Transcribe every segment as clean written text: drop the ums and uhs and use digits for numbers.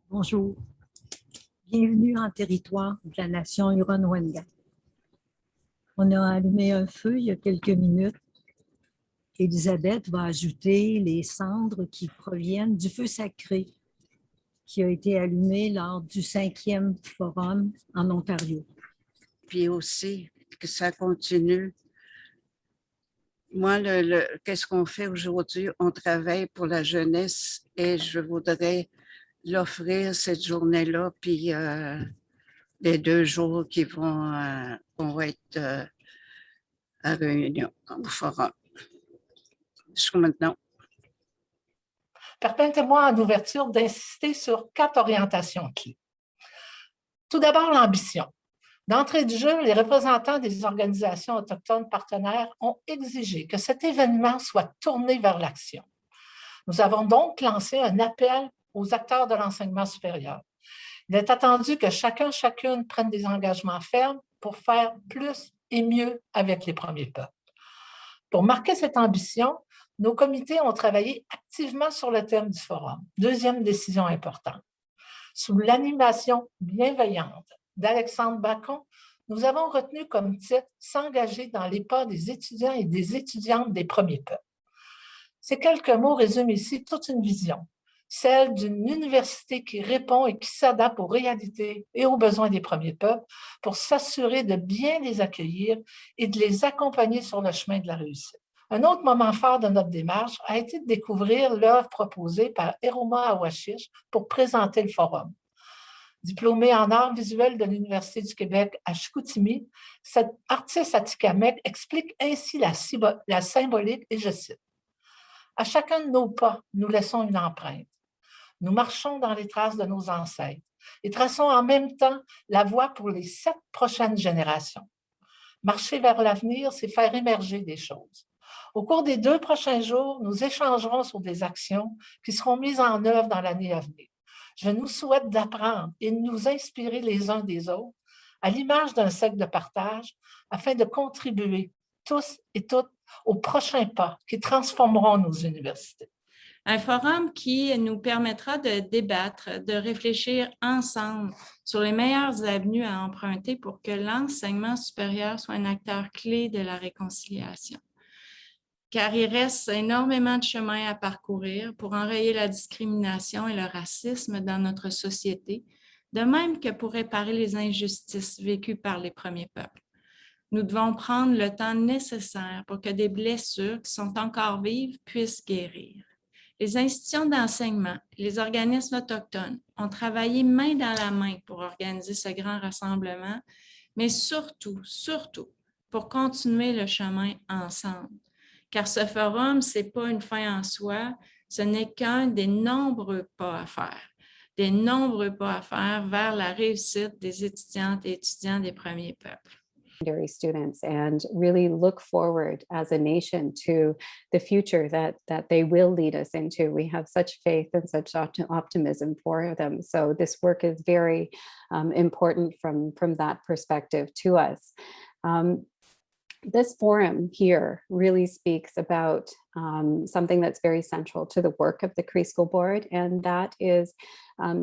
Bonjour. Bienvenue en territoire de la nation Huron-Wendat. On a allumé un feu il y a quelques minutes. Elisabeth va ajouter les cendres qui proviennent du feu sacré qui a été allumé lors du 5e forum en Ontario. Puis aussi, que ça continue. Moi, qu'est-ce qu'on fait aujourd'hui? On travaille pour la jeunesse et je voudrais l'offrir cette journée-là, puis les 2 jours qui vont être à réunion, au forum. Jusqu'à maintenant. Permettez-moi en ouverture d'insister sur 4 orientations clés. Tout d'abord, l'ambition. D'entrée de jeu, les représentants des organisations autochtones partenaires ont exigé que cet événement soit tourné vers l'action. Nous avons donc lancé un appel aux acteurs de l'enseignement supérieur. Il est attendu que chacune prenne des engagements fermes pour faire plus et mieux avec les premiers peuples. Pour marquer cette ambition, nos comités ont travaillé activement sur le thème du forum. Deuxième décision importante. Sous l'animation bienveillante d'Alexandre Bacon, nous avons retenu comme titre « S'engager dans les pas des étudiants et des étudiantes des premiers peuples ». Ces quelques mots résument ici toute une vision, celle d'une université qui répond et qui s'adapte aux réalités et aux besoins des premiers peuples pour s'assurer de bien les accueillir et de les accompagner sur le chemin de la réussite. Un autre moment fort de notre démarche a été de découvrir l'œuvre proposée par Eroma Awashish pour présenter le forum. Diplômée en arts visuels de l'Université du Québec à Chicoutimi, cette artiste atikamekw explique ainsi la symbolique, et je cite, « À chacun de nos pas, nous laissons une empreinte. Nous marchons dans les traces de nos ancêtres et traçons en même temps la voie pour les 7 prochaines générations. Marcher vers l'avenir, c'est faire émerger des choses. Au cours des 2 prochains jours, nous échangerons sur des actions qui seront mises en œuvre dans l'année à venir. Je nous souhaite d'apprendre et de nous inspirer les uns des autres à l'image d'un cercle de partage afin de contribuer tous et toutes aux prochains pas qui transformeront nos universités. » Un forum qui nous permettra de débattre, de réfléchir ensemble sur les meilleures avenues à emprunter pour que l'enseignement supérieur soit un acteur clé de la réconciliation. Car il reste énormément de chemin à parcourir pour enrayer la discrimination et le racisme dans notre société, de même que pour réparer les injustices vécues par les premiers peuples. Nous devons prendre le temps nécessaire pour que des blessures qui sont encore vives puissent guérir. Les institutions d'enseignement et les organismes autochtones ont travaillé main dans la main pour organiser ce grand rassemblement, mais surtout pour continuer le chemin ensemble. Car ce forum, ce n'est pas une fin en soi, ce n'est qu'un des nombreux pas à faire vers la réussite des étudiantes et étudiants des premiers peuples. Students and really look forward as a nation to the future that they will lead us into. We have such faith and such optimism for them. So this work is very important from that perspective to us. This forum here really speaks about something that's very central to the work of the Cree School Board, and that is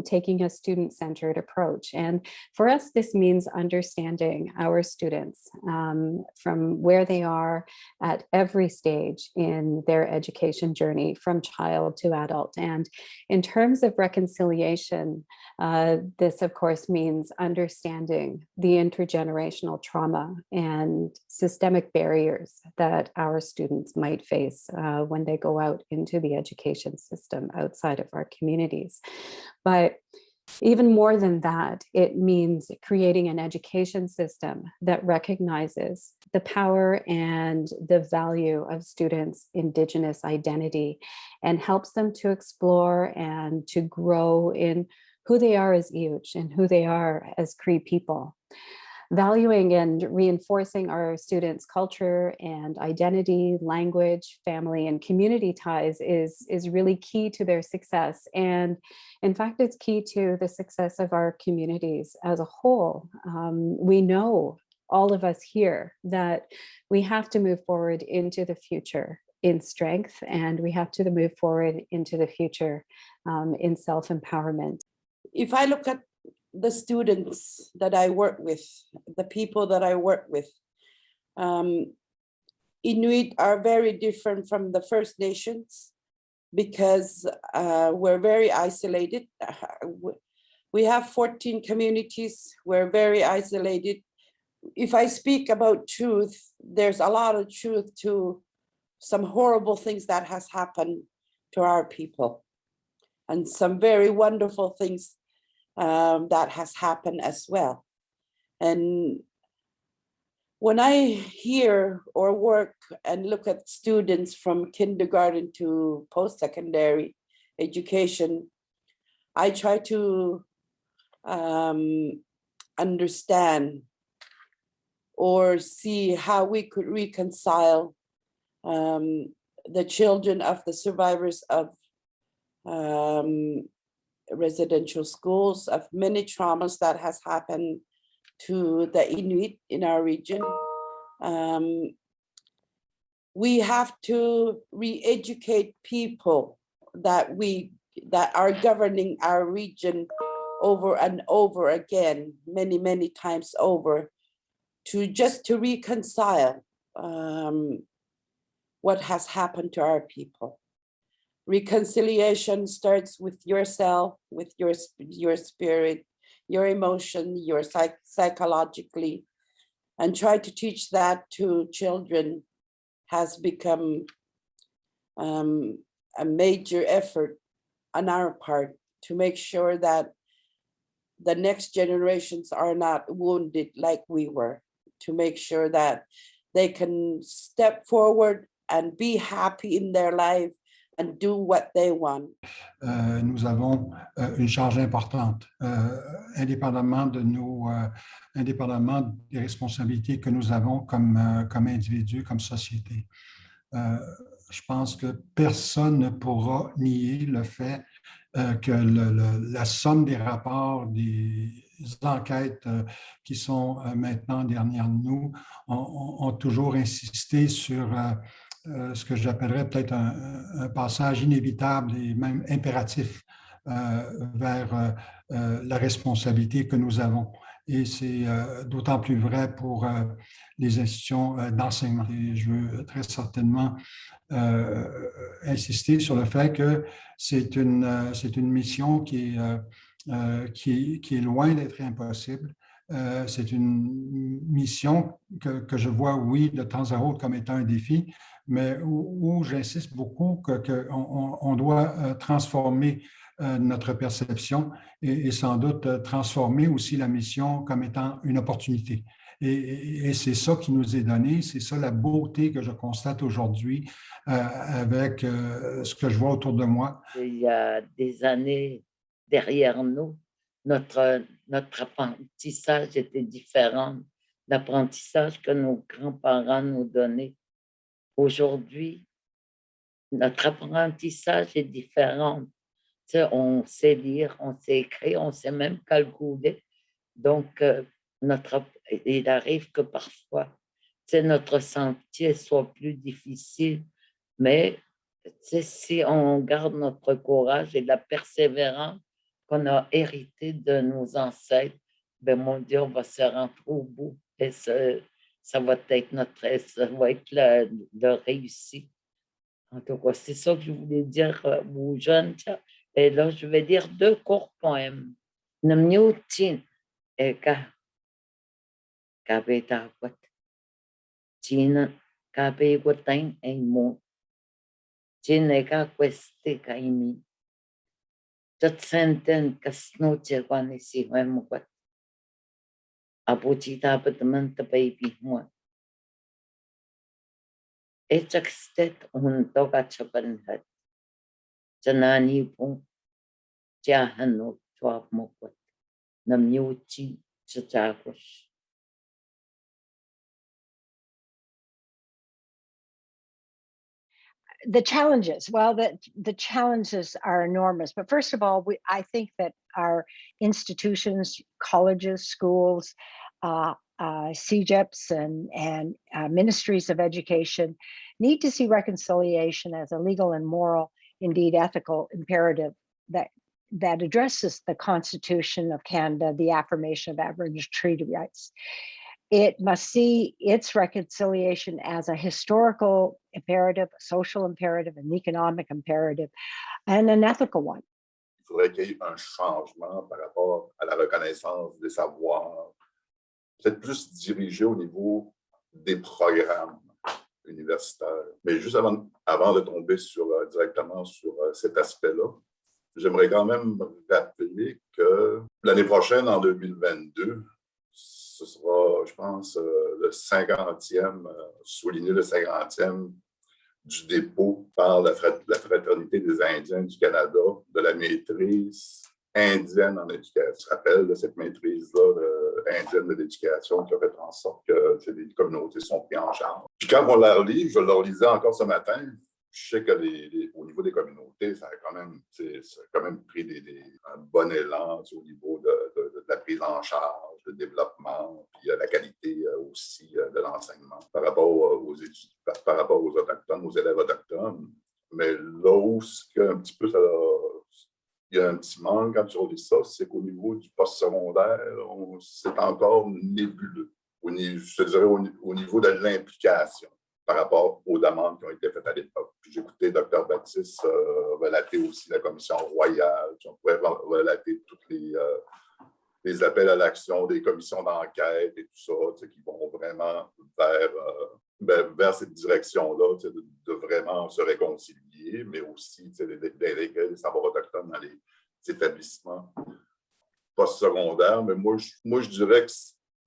taking a student-centered approach. And for us, this means understanding our students from where they are at every stage in their education journey, from child to adult. And in terms of reconciliation, this, of course, means understanding the intergenerational trauma and systemic barriers that our students might face when they go out into the education system outside of our communities. But even more than that, it means creating an education system that recognizes the power and the value of students' Indigenous identity and helps them to explore and to grow in who they are as Iuch and who they are as Cree people. Valuing and reinforcing our students' culture and identity, language, family, and community ties is really key to their success. And in fact, it's key to the success of our communities as a whole. We know, all of us here, that we have to move forward into the future in strength, and we have to move forward into the future in self-empowerment. if I look at the students that I work with, the people that I work with, Inuit are very different from the First Nations because we're very isolated. We have 14 communities, we're very isolated. If I speak about truth, there's a lot of truth to some horrible things that has happened to our people and some very wonderful things that has happened as well. And when I hear or work and look at students from kindergarten to post-secondary education, I try to understand or see how we could reconcile the children of the survivors of residential schools, of many traumas that has happened to the Inuit in our region. We have to re-educate people that are governing our region over and over again, many, many times over, to reconcile what has happened to our people. Reconciliation starts with yourself, with your spirit, your emotion, your psychologically, and try to teach that to children has become a major effort on our part to make sure that the next generations are not wounded like we were, to make sure that they can step forward and be happy in their life and do what they want. Nous avons une charge importante, indépendamment des responsabilités que nous avons comme individus, comme société. Je pense que personne ne pourra nier le fait que la somme des rapports, des enquêtes qui sont maintenant derrière nous ont toujours insisté sur ce que j'appellerais peut-être un passage inévitable et même impératif vers la responsabilité que nous avons. Et c'est d'autant plus vrai pour les institutions d'enseignement. Et je veux très certainement insister sur le fait que c'est une mission qui est loin d'être impossible. C'est une mission que je vois, oui, de temps à autre comme étant un défi, mais où j'insiste beaucoup qu'on doit transformer notre perception et sans doute transformer aussi la mission comme étant une opportunité. Et c'est ça qui nous est donné, c'est ça la beauté que je constate aujourd'hui avec ce que je vois autour de moi. Il y a des années derrière nous, notre apprentissage était différent, l'apprentissage que nos grands-parents nous donnaient. Aujourd'hui, notre apprentissage est différent. Tu sais, on sait lire, on sait écrire, on sait même calculer. Donc, il arrive que parfois, tu sais, notre sentier soit plus difficile, mais tu sais, si on garde notre courage et la persévérance qu'on a hérité de nos ancêtres, ben mon Dieu, on va se rendre au bout. Et ça va être le réussi. En tout cas, c'est ça que je voulais dire aux jeunes. Et là, je vais dire 2 courts poèmes. Namnyutin eka kabetakwat. China kabegwatain enmo. China eka queste kaimi. Tatsenten kasnoche kwanisi wemukwat. Abuchita patmanta baby moi. Echakestet junto gachapanhat. Janani pung jahano twab mokwat. Namyuchi chachakosh. The challenges, well, the challenges are enormous. But first of all, I think that our institutions, colleges, schools, CEGEPs and ministries of education need to see reconciliation as a legal and moral, indeed ethical imperative that that addresses the Constitution of Canada, the affirmation of Aboriginal treaty rights. It must see its reconciliation as a historical imperative, a social imperative, an economic imperative, and an ethical one. Il faudrait qu'il y ait un changement par rapport à la reconnaissance des savoirs, peut-être plus dirigé au niveau des programmes universitaires. Mais juste avant de tomber directement sur cet aspect-là, j'aimerais quand même rappeler que l'année prochaine, en 2022, ce sera, je pense, le 50e, souligner le 50e du dépôt par la Fraternité des Indiens du Canada de la maîtrise indienne en éducation. Je rappelle de cette maîtrise-là indienne de l'éducation qui a fait en sorte que les communautés sont prises en charge. Puis quand on la relit, je le relisais encore ce matin, je sais qu'au niveau des communautés, ça a quand même pris un bon élan au niveau de la prise en charge, le développement, puis la qualité aussi de l'enseignement par rapport aux études, par rapport aux Autochtones, aux élèves autochtones. Mais là où un petit peu il y a un petit manque quand tu relis ça, c'est qu'au niveau du postsecondaire, c'est encore nébuleux. Je te dirais au niveau de l'implication par rapport aux demandes qui ont été faites à l'époque. J'ai écouté Dr Baptiste relater aussi la commission royale, on pourrait relater tous les appels à l'action des commissions d'enquête et tout ça, qui vont vraiment vers cette direction-là, de vraiment se réconcilier, mais aussi d'intégrer les savoirs autochtones dans les établissements postsecondaires. Mais moi, je dirais que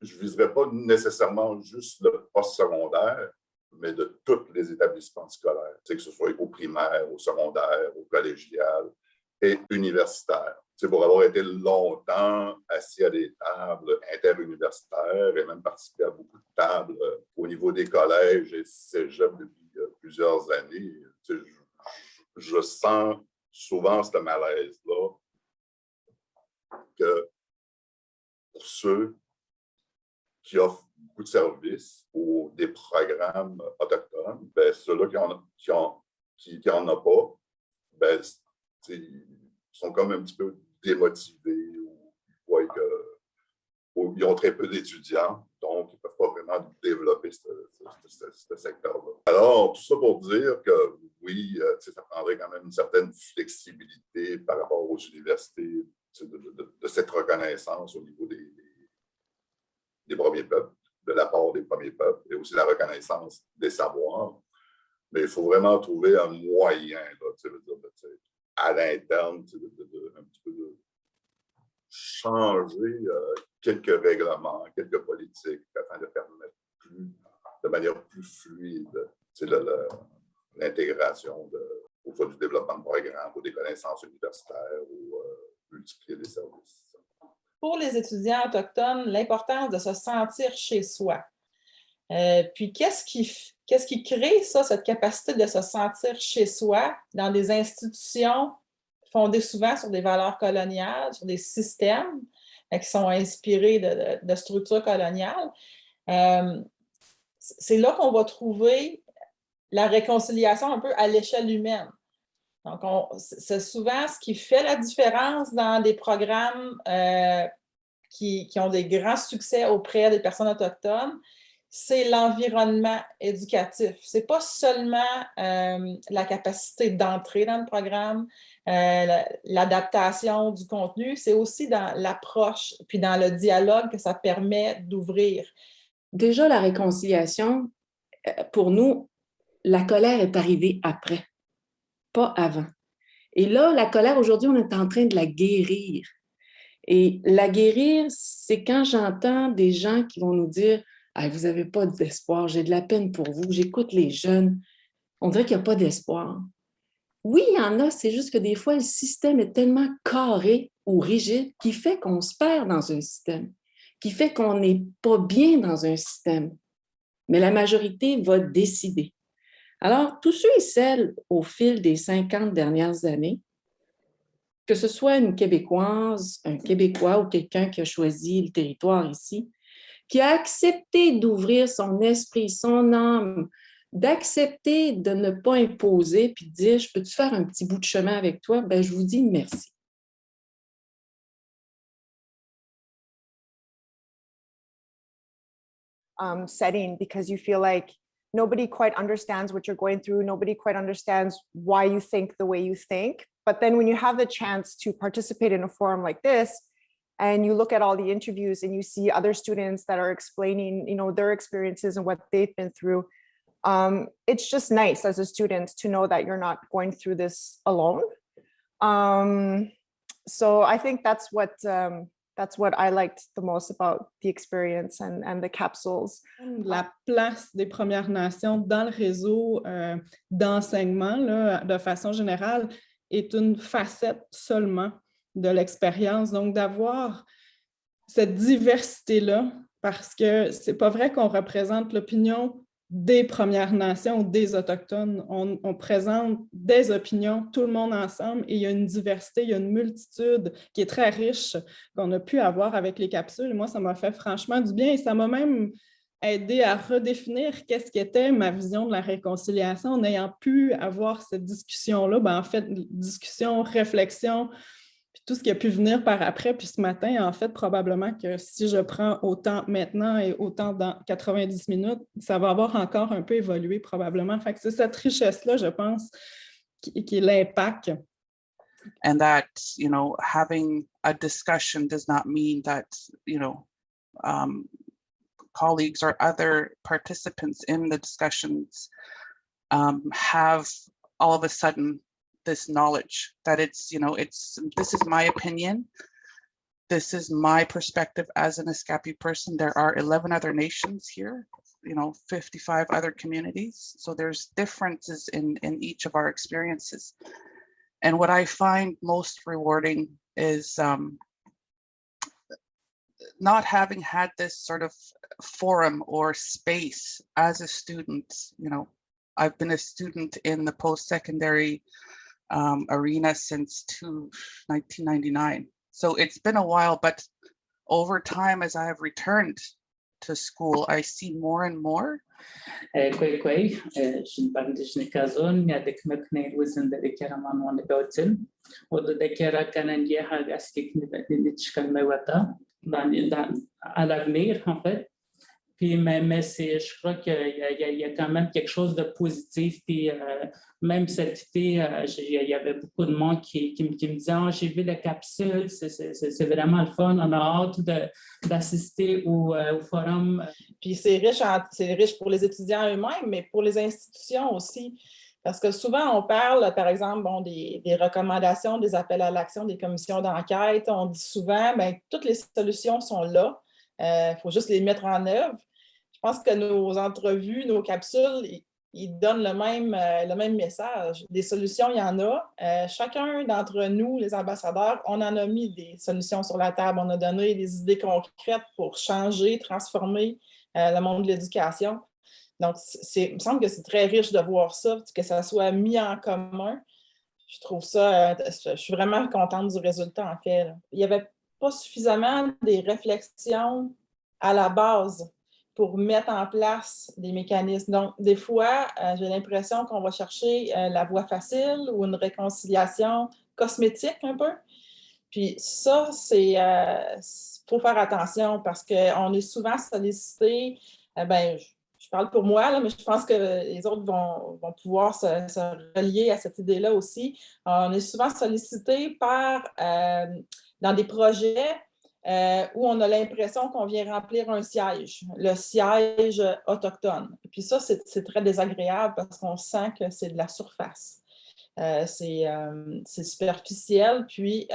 je ne viserais pas nécessairement juste le postsecondaire, mais de tous les établissements scolaires, que ce soit au primaire, au secondaire, au collégial et universitaire. Pour avoir été longtemps assis à des tables interuniversitaires et même participé à beaucoup de tables au niveau des collèges et cégeps depuis plusieurs années, je sens souvent ce malaise-là que pour ceux qui offrent beaucoup de services ou des programmes autochtones, ceux-là qui en ont pas, ils sont comme un petit peu démotivés ou ils ont très peu d'étudiants, donc ils ne peuvent pas vraiment développer ce secteur-là. Alors, tout ça pour dire que oui, ça prendrait quand même une certaine flexibilité par rapport aux universités de cette reconnaissance au niveau des premiers peuples, de la part des premiers peuples, et aussi la reconnaissance des savoirs. Mais il faut vraiment trouver un moyen, à l'interne, un petit peu de changer quelques règlements, quelques politiques, afin de permettre de manière plus fluide l'intégration au soit du développement de programmes ou des connaissances universitaires ou multiplier les services. Pour les étudiants autochtones, l'importance de se sentir chez soi. Puis, qu'est-ce qui crée ça, cette capacité de se sentir chez soi dans des institutions fondées souvent sur des valeurs coloniales, sur des systèmes qui sont inspirés de structures coloniales? C'est là qu'on va trouver la réconciliation un peu à l'échelle humaine. Donc, c'est souvent ce qui fait la différence dans des programmes qui ont des grands succès auprès des personnes autochtones, c'est l'environnement éducatif. Ce n'est pas seulement la capacité d'entrer dans le programme, l'adaptation du contenu, c'est aussi dans l'approche puis dans le dialogue que ça permet d'ouvrir. Déjà, la réconciliation, pour nous, la colère est arrivée après, pas avant. Et là, la colère, aujourd'hui, on est en train de la guérir. Et la guérir, c'est quand j'entends des gens qui vont nous dire « Ah, vous n'avez pas d'espoir, j'ai de la peine pour vous, j'écoute les jeunes. » On dirait qu'il n'y a pas d'espoir. Oui, il y en a, c'est juste que des fois, le système est tellement carré ou rigide qui fait qu'on se perd dans un système, qui fait qu'on n'est pas bien dans un système. Mais la majorité va décider. Alors, tous ceux et celles au fil des 50 dernières années, que ce soit une Québécoise, un Québécois ou quelqu'un qui a choisi le territoire ici, qui a accepté d'ouvrir son esprit, son âme, d'accepter de ne pas imposer puis de dire « Je peux-tu faire un petit bout de chemin avec toi? » Bien, je vous dis merci. setting, because you feel like nobody quite understands what you're going through. Nobody quite understands why you think the way you think. But then when you have the chance to participate in a forum like this, and you look at all the interviews and you see other students that are explaining, their experiences and what they've been through, it's just nice as a student to know that you're not going through this alone. So I think that's what I liked the most about the experience and the capsules. La place des Premières Nations dans le réseau d'enseignement, là, de façon générale, est une facette seulement de l'expérience. Donc, d'avoir cette diversité-là, parce que c'est pas vrai qu'on représente l'opinion des Premières Nations ou des Autochtones. On présente des opinions, tout le monde ensemble, et il y a une diversité, il y a une multitude qui est très riche qu'on a pu avoir avec les capsules. Moi, ça m'a fait franchement du bien et ça m'a même aidé à redéfinir qu'est-ce qu'était ma vision de la réconciliation en ayant pu avoir cette discussion-là. En fait, discussion, réflexion, puis tout ce qui a pu venir par après. Puis ce matin, en fait, probablement que si je prends autant maintenant et autant dans 90 minutes, ça va avoir encore un peu évolué probablement. Fait que c'est cette richesse-là, je pense, qui est l'impact. And that, having a discussion does not mean that, colleagues or other participants in the discussions have all of a sudden this knowledge that this is my opinion. This is my perspective as an Escapee person. There are 11 other nations here, 55 other communities. So there's differences in each of our experiences. And what I find most rewarding is not having had this sort of forum or space as a student. I've been a student in the post-secondary arena since 1999. So it's been a while, but over time, as I have returned to school, I see more and more. À l'avenir, en fait. Puis, mais je crois qu'il y a quand même quelque chose de positif. Puis, même cette idée, il y avait beaucoup de monde qui me disait « j'ai vu la capsule, c'est vraiment le fun, on a hâte d'assister au forum. » Puis, c'est riche pour les étudiants eux-mêmes, mais pour les institutions aussi. Parce que souvent, on parle, par exemple, des recommandations, des appels à l'action, des commissions d'enquête. On dit souvent, toutes les solutions sont là. Il faut juste les mettre en œuvre. Je pense que nos entrevues, nos capsules, ils donnent le même message. Des solutions, il y en a. Chacun d'entre nous, les ambassadeurs, on en a mis des solutions sur la table. On a donné des idées concrètes pour changer, transformer le monde de l'éducation. Donc, il me semble que c'est très riche de voir ça, que ça soit mis en commun. Je trouve ça, je suis vraiment contente du résultat, en fait. Il n'y avait pas suffisamment des réflexions à la base pour mettre en place des mécanismes. Donc, des fois, j'ai l'impression qu'on va chercher la voie facile ou une réconciliation cosmétique un peu. Puis ça, faut faire attention parce qu'on est souvent sollicité, je parle pour moi, là, mais je pense que les autres vont pouvoir se relier à cette idée-là aussi. On est souvent sollicité dans des projets où on a l'impression qu'on vient remplir un siège, le siège autochtone. Et puis ça, c'est très désagréable parce qu'on sent que c'est de la surface. C'est superficiel, puis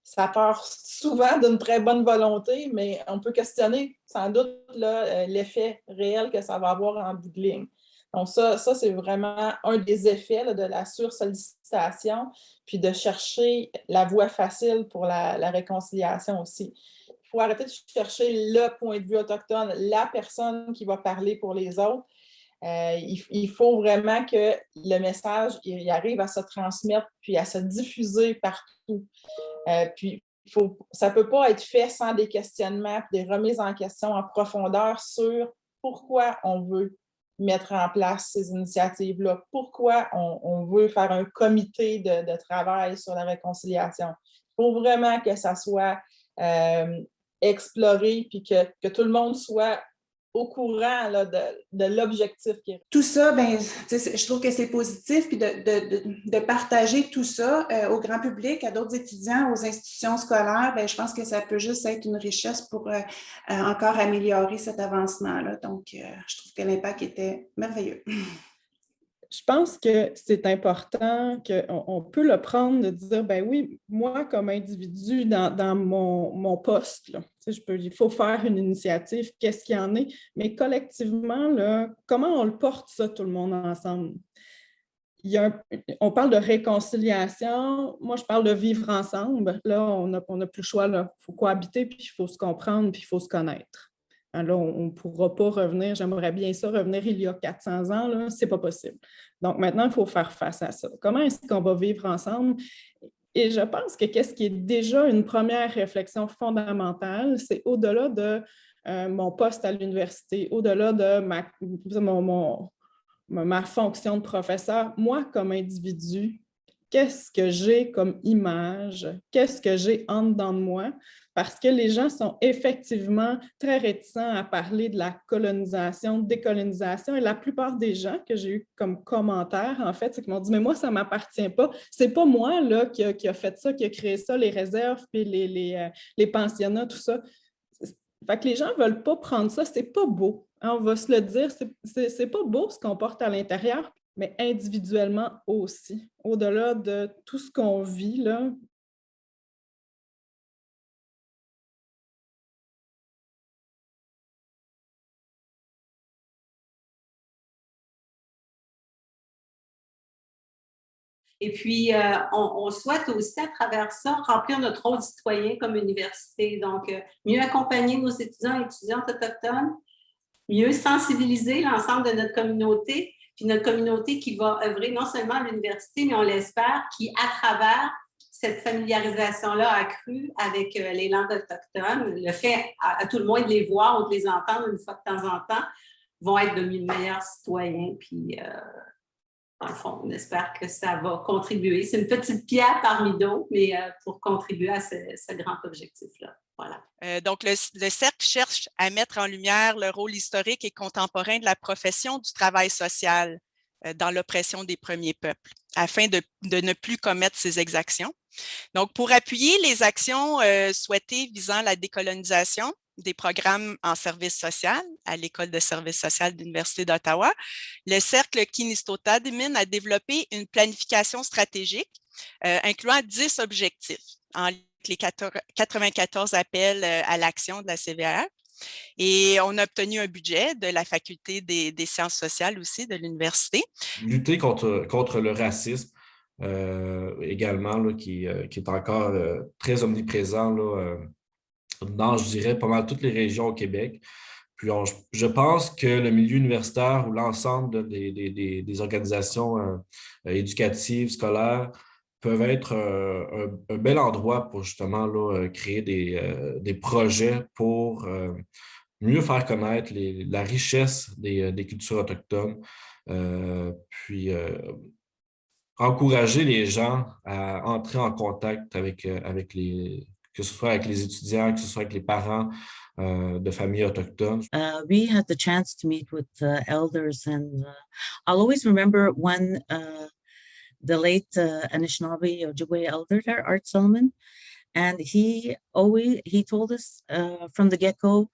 ça part souvent d'une très bonne volonté, mais on peut questionner sans doute l'effet réel que ça va avoir en bout de ligne. Donc ça c'est vraiment un des effets là, de la sursollicitation, puis de chercher la voie facile pour la réconciliation aussi. Il faut arrêter de chercher le point de vue autochtone, la personne qui va parler pour les autres. Il faut vraiment que le message il arrive à se transmettre puis à se diffuser partout. Puis, ça ne peut pas être fait sans des questionnements, des remises en question en profondeur sur pourquoi on veut mettre en place ces initiatives-là, pourquoi on veut faire un comité de travail sur la réconciliation. Il faut vraiment que ça soit exploré puis que tout le monde soit au courant là, de l'objectif qui est. Tout ça, ben, je trouve que c'est positif, puis de partager tout ça au grand public, à d'autres étudiants, aux institutions scolaires, ben, je pense que ça peut juste être une richesse pour encore améliorer cet avancement-là. Donc, je trouve que l'impact était merveilleux. Je pense que c'est important qu'on peut le prendre, de dire, ben oui, moi, comme individu, dans mon poste, là, il faut faire une initiative, qu'est-ce qu'il y en est, mais collectivement, là, comment on le porte ça, tout le monde ensemble? On parle de réconciliation, moi je parle de vivre ensemble. Là, on n'a plus le choix, il faut cohabiter, puis il faut se comprendre, puis il faut se connaître. Là, on ne pourra pas revenir, j'aimerais bien ça, revenir il y a 400 ans, ce n'est pas possible. Donc maintenant, il faut faire face à ça. Comment est-ce qu'on va vivre ensemble? Et je pense que qu'est-ce qui est déjà une première réflexion fondamentale, c'est au-delà de mon poste à l'université, au-delà de ma fonction de professeur, moi comme individu, qu'est-ce que j'ai comme image, qu'est-ce que j'ai en dedans de moi, parce que les gens sont effectivement très réticents à parler de la colonisation, décolonisation, et la plupart des gens que j'ai eu comme commentaires, en fait, c'est qu'ils m'ont dit « mais moi, ça ne m'appartient pas, c'est pas moi là, qui a fait ça, qui a créé ça, les réserves, puis les pensionnats, tout ça ». Fait que les gens ne veulent pas prendre ça, c'est pas beau. On va se le dire, c'est pas beau ce qu'on porte à l'intérieur, mais individuellement aussi, au-delà de tout ce qu'on vit, là. Et puis, on souhaite aussi, à travers ça, remplir notre rôle de citoyen comme université. Donc, mieux accompagner nos étudiants et étudiantes autochtones, mieux sensibiliser l'ensemble de notre communauté, puis notre communauté qui va œuvrer non seulement à l'université, mais on l'espère, qui, à travers cette familiarisation-là accrue avec les langues autochtones, le fait à tout le moins de les voir ou de les entendre une fois de temps en temps, vont être de meilleurs citoyens. Puis, dans le fond, on espère que ça va contribuer. C'est une petite pierre parmi d'autres, mais pour contribuer à ce grand objectif-là. Voilà. Donc, le Cercle cherche à mettre en lumière le rôle historique et contemporain de la profession du travail social dans l'oppression des premiers peuples, afin de ne plus commettre ces exactions. Donc, pour appuyer les actions souhaitées visant la décolonisation, des programmes en service social à l'École de service social de l'Université d'Ottawa, le Cercle Kinistotadimine a développé une planification stratégique incluant 10 objectifs en les 94 appels à l'action de la CVR. Et on a obtenu un budget de la Faculté des sciences sociales aussi de l'université. Lutter contre le racisme également, là, qui est encore très omniprésent là, dans, je dirais, pas mal toutes les régions au Québec. Puis je pense que le milieu universitaire ou l'ensemble des organisations éducatives, scolaires, peuvent être un bel endroit pour justement là, créer des projets pour mieux faire connaître la richesse des cultures autochtones, puis encourager les gens à entrer en contact avec que ce soit avec les étudiants, que ce soit avec les parents de familles autochtones. We had the chance to meet with elders, and I'll always remember when the late Anishinaabe Ojibwe elder there, Art Solomon, and he told us from the get-go,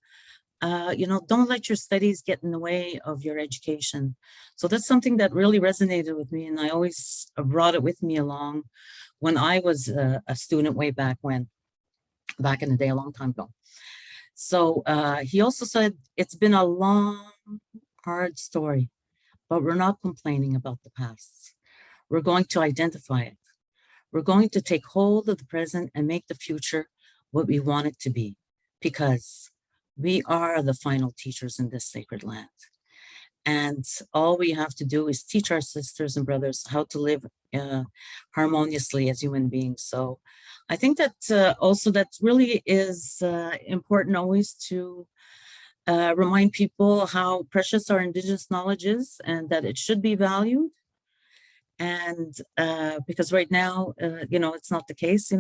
don't let your studies get in the way of your education. So that's something that really resonated with me, and I always brought it with me along when I was a student way back in the day, a long time ago. So he also said, it's been a long, hard story, but we're not complaining about the past. We're going to identify it. We're going to take hold of the present and make the future what we want it to be, because we are the final teachers in this sacred land. And all we have to do is teach our sisters and brothers how to live harmoniously as human beings. So I think that also that really is important always to remind people how precious our Indigenous knowledge is and that it should be valued. And because right now, it's not the case,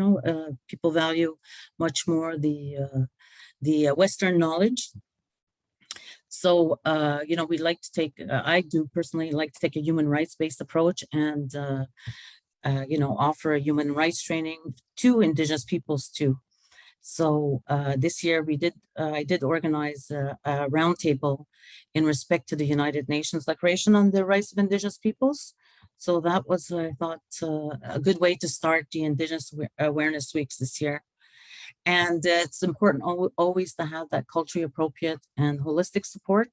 people value much more the Western knowledge. So, we like to take, I do personally like to take a human rights-based approach and, offer a human rights training to Indigenous peoples too. So this year I did organize a roundtable in respect to the United Nations Declaration on the Rights of Indigenous Peoples. So that was, I thought, a good way to start the Indigenous Awareness Weeks this year. And it's important always to have that culturally appropriate and holistic support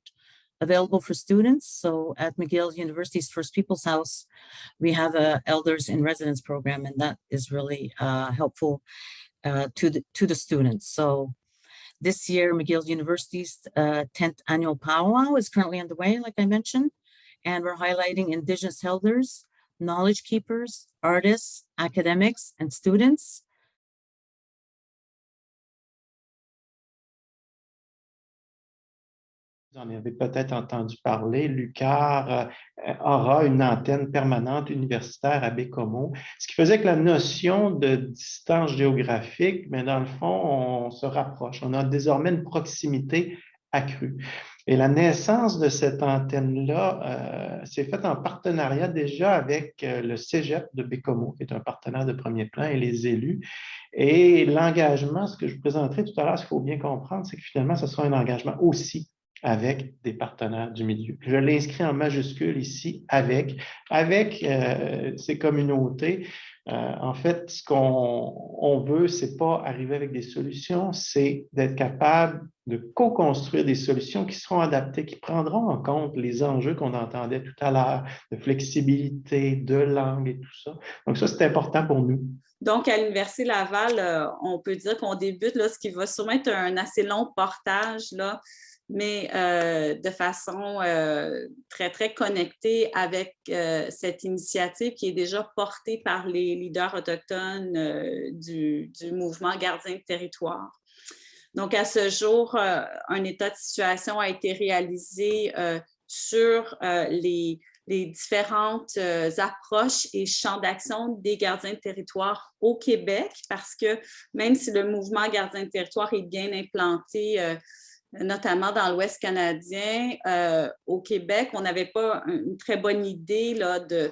available for students. So at McGill University's First Peoples House, we have a Elders in Residence program, and that is really helpful to the students. So this year, McGill University's 10th annual powwow is currently underway, like I mentioned, and we're highlighting Indigenous elders, knowledge keepers, artists, academics, and students. Vous en avez peut-être entendu parler, l'UQAR aura une antenne permanente universitaire à Baie-Comeau, ce qui faisait que la notion de distance géographique, mais dans le fond, on se rapproche. On a désormais une proximité accrue. Et la naissance de cette antenne-là s'est faite en partenariat déjà avec le Cégep de Baie-Comeau, qui est un partenaire de premier plan, et les élus. Et l'engagement, ce que je vous présenterai tout à l'heure, ce qu'il faut bien comprendre, c'est que finalement, ce sera un engagement aussi avec des partenaires du milieu. Je l'ai inscrit en majuscule ici, avec ces communautés. En fait, ce qu'on veut, c'est pas arriver avec des solutions, c'est d'être capable de co-construire des solutions qui seront adaptées, qui prendront en compte les enjeux qu'on entendait tout à l'heure, de flexibilité, de langue et tout ça. Donc ça, c'est important pour nous. Donc, à l'Université Laval, on peut dire qu'on débute là, ce qui va sûrement être un assez long portage, là, mais de façon très, très connectée avec cette initiative qui est déjà portée par les leaders autochtones du mouvement Gardiens de territoire. Donc, à ce jour, un état de situation a été réalisé sur les différentes approches et champs d'action des gardiens de territoire au Québec, parce que même si le mouvement Gardiens de territoire est bien implanté, notamment dans l'Ouest canadien, au Québec, on n'avait pas une très bonne idée là, de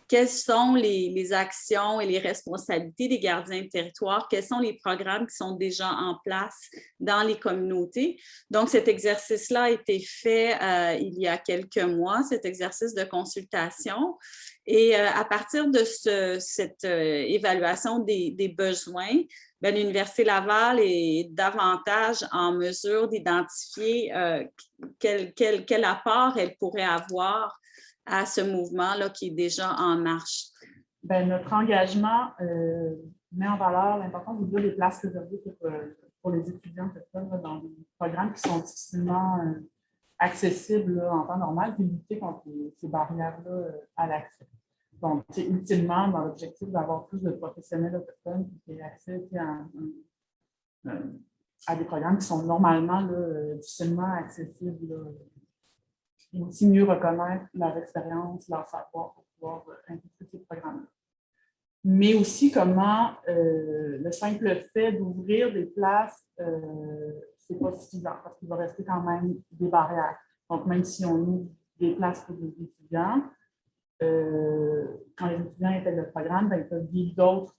quelles sont les actions et les responsabilités des gardiens de territoire, quels sont les programmes qui sont déjà en place dans les communautés. Donc, cet exercice-là a été fait il y a quelques mois, cet exercice de consultation. Et à partir de cette évaluation des besoins, l'Université Laval est davantage en mesure d'identifier quel apport elle pourrait avoir à ce mouvement-là qui est déjà en marche. Notre engagement met en valeur l'importance d'ouvrir des places réservées pour les étudiants dans des programmes qui sont difficilement accessibles là, en temps normal, puis lutter contre ces barrières-là à l'accès. Donc, ultimement, dans l'objectif d'avoir plus de professionnels autochtones qui aient accès à des programmes qui sont normalement là, difficilement accessibles. Là, et aussi mieux reconnaître leur expérience, leur savoir pour pouvoir intégrer ces programmes-là. Mais aussi comment le simple fait d'ouvrir des places, c'est pas suffisant parce qu'il va rester quand même des barrières. Donc, même si on ouvre des places pour des étudiants, quand les étudiants intègrent le programme, ils peuvent vivre d'autres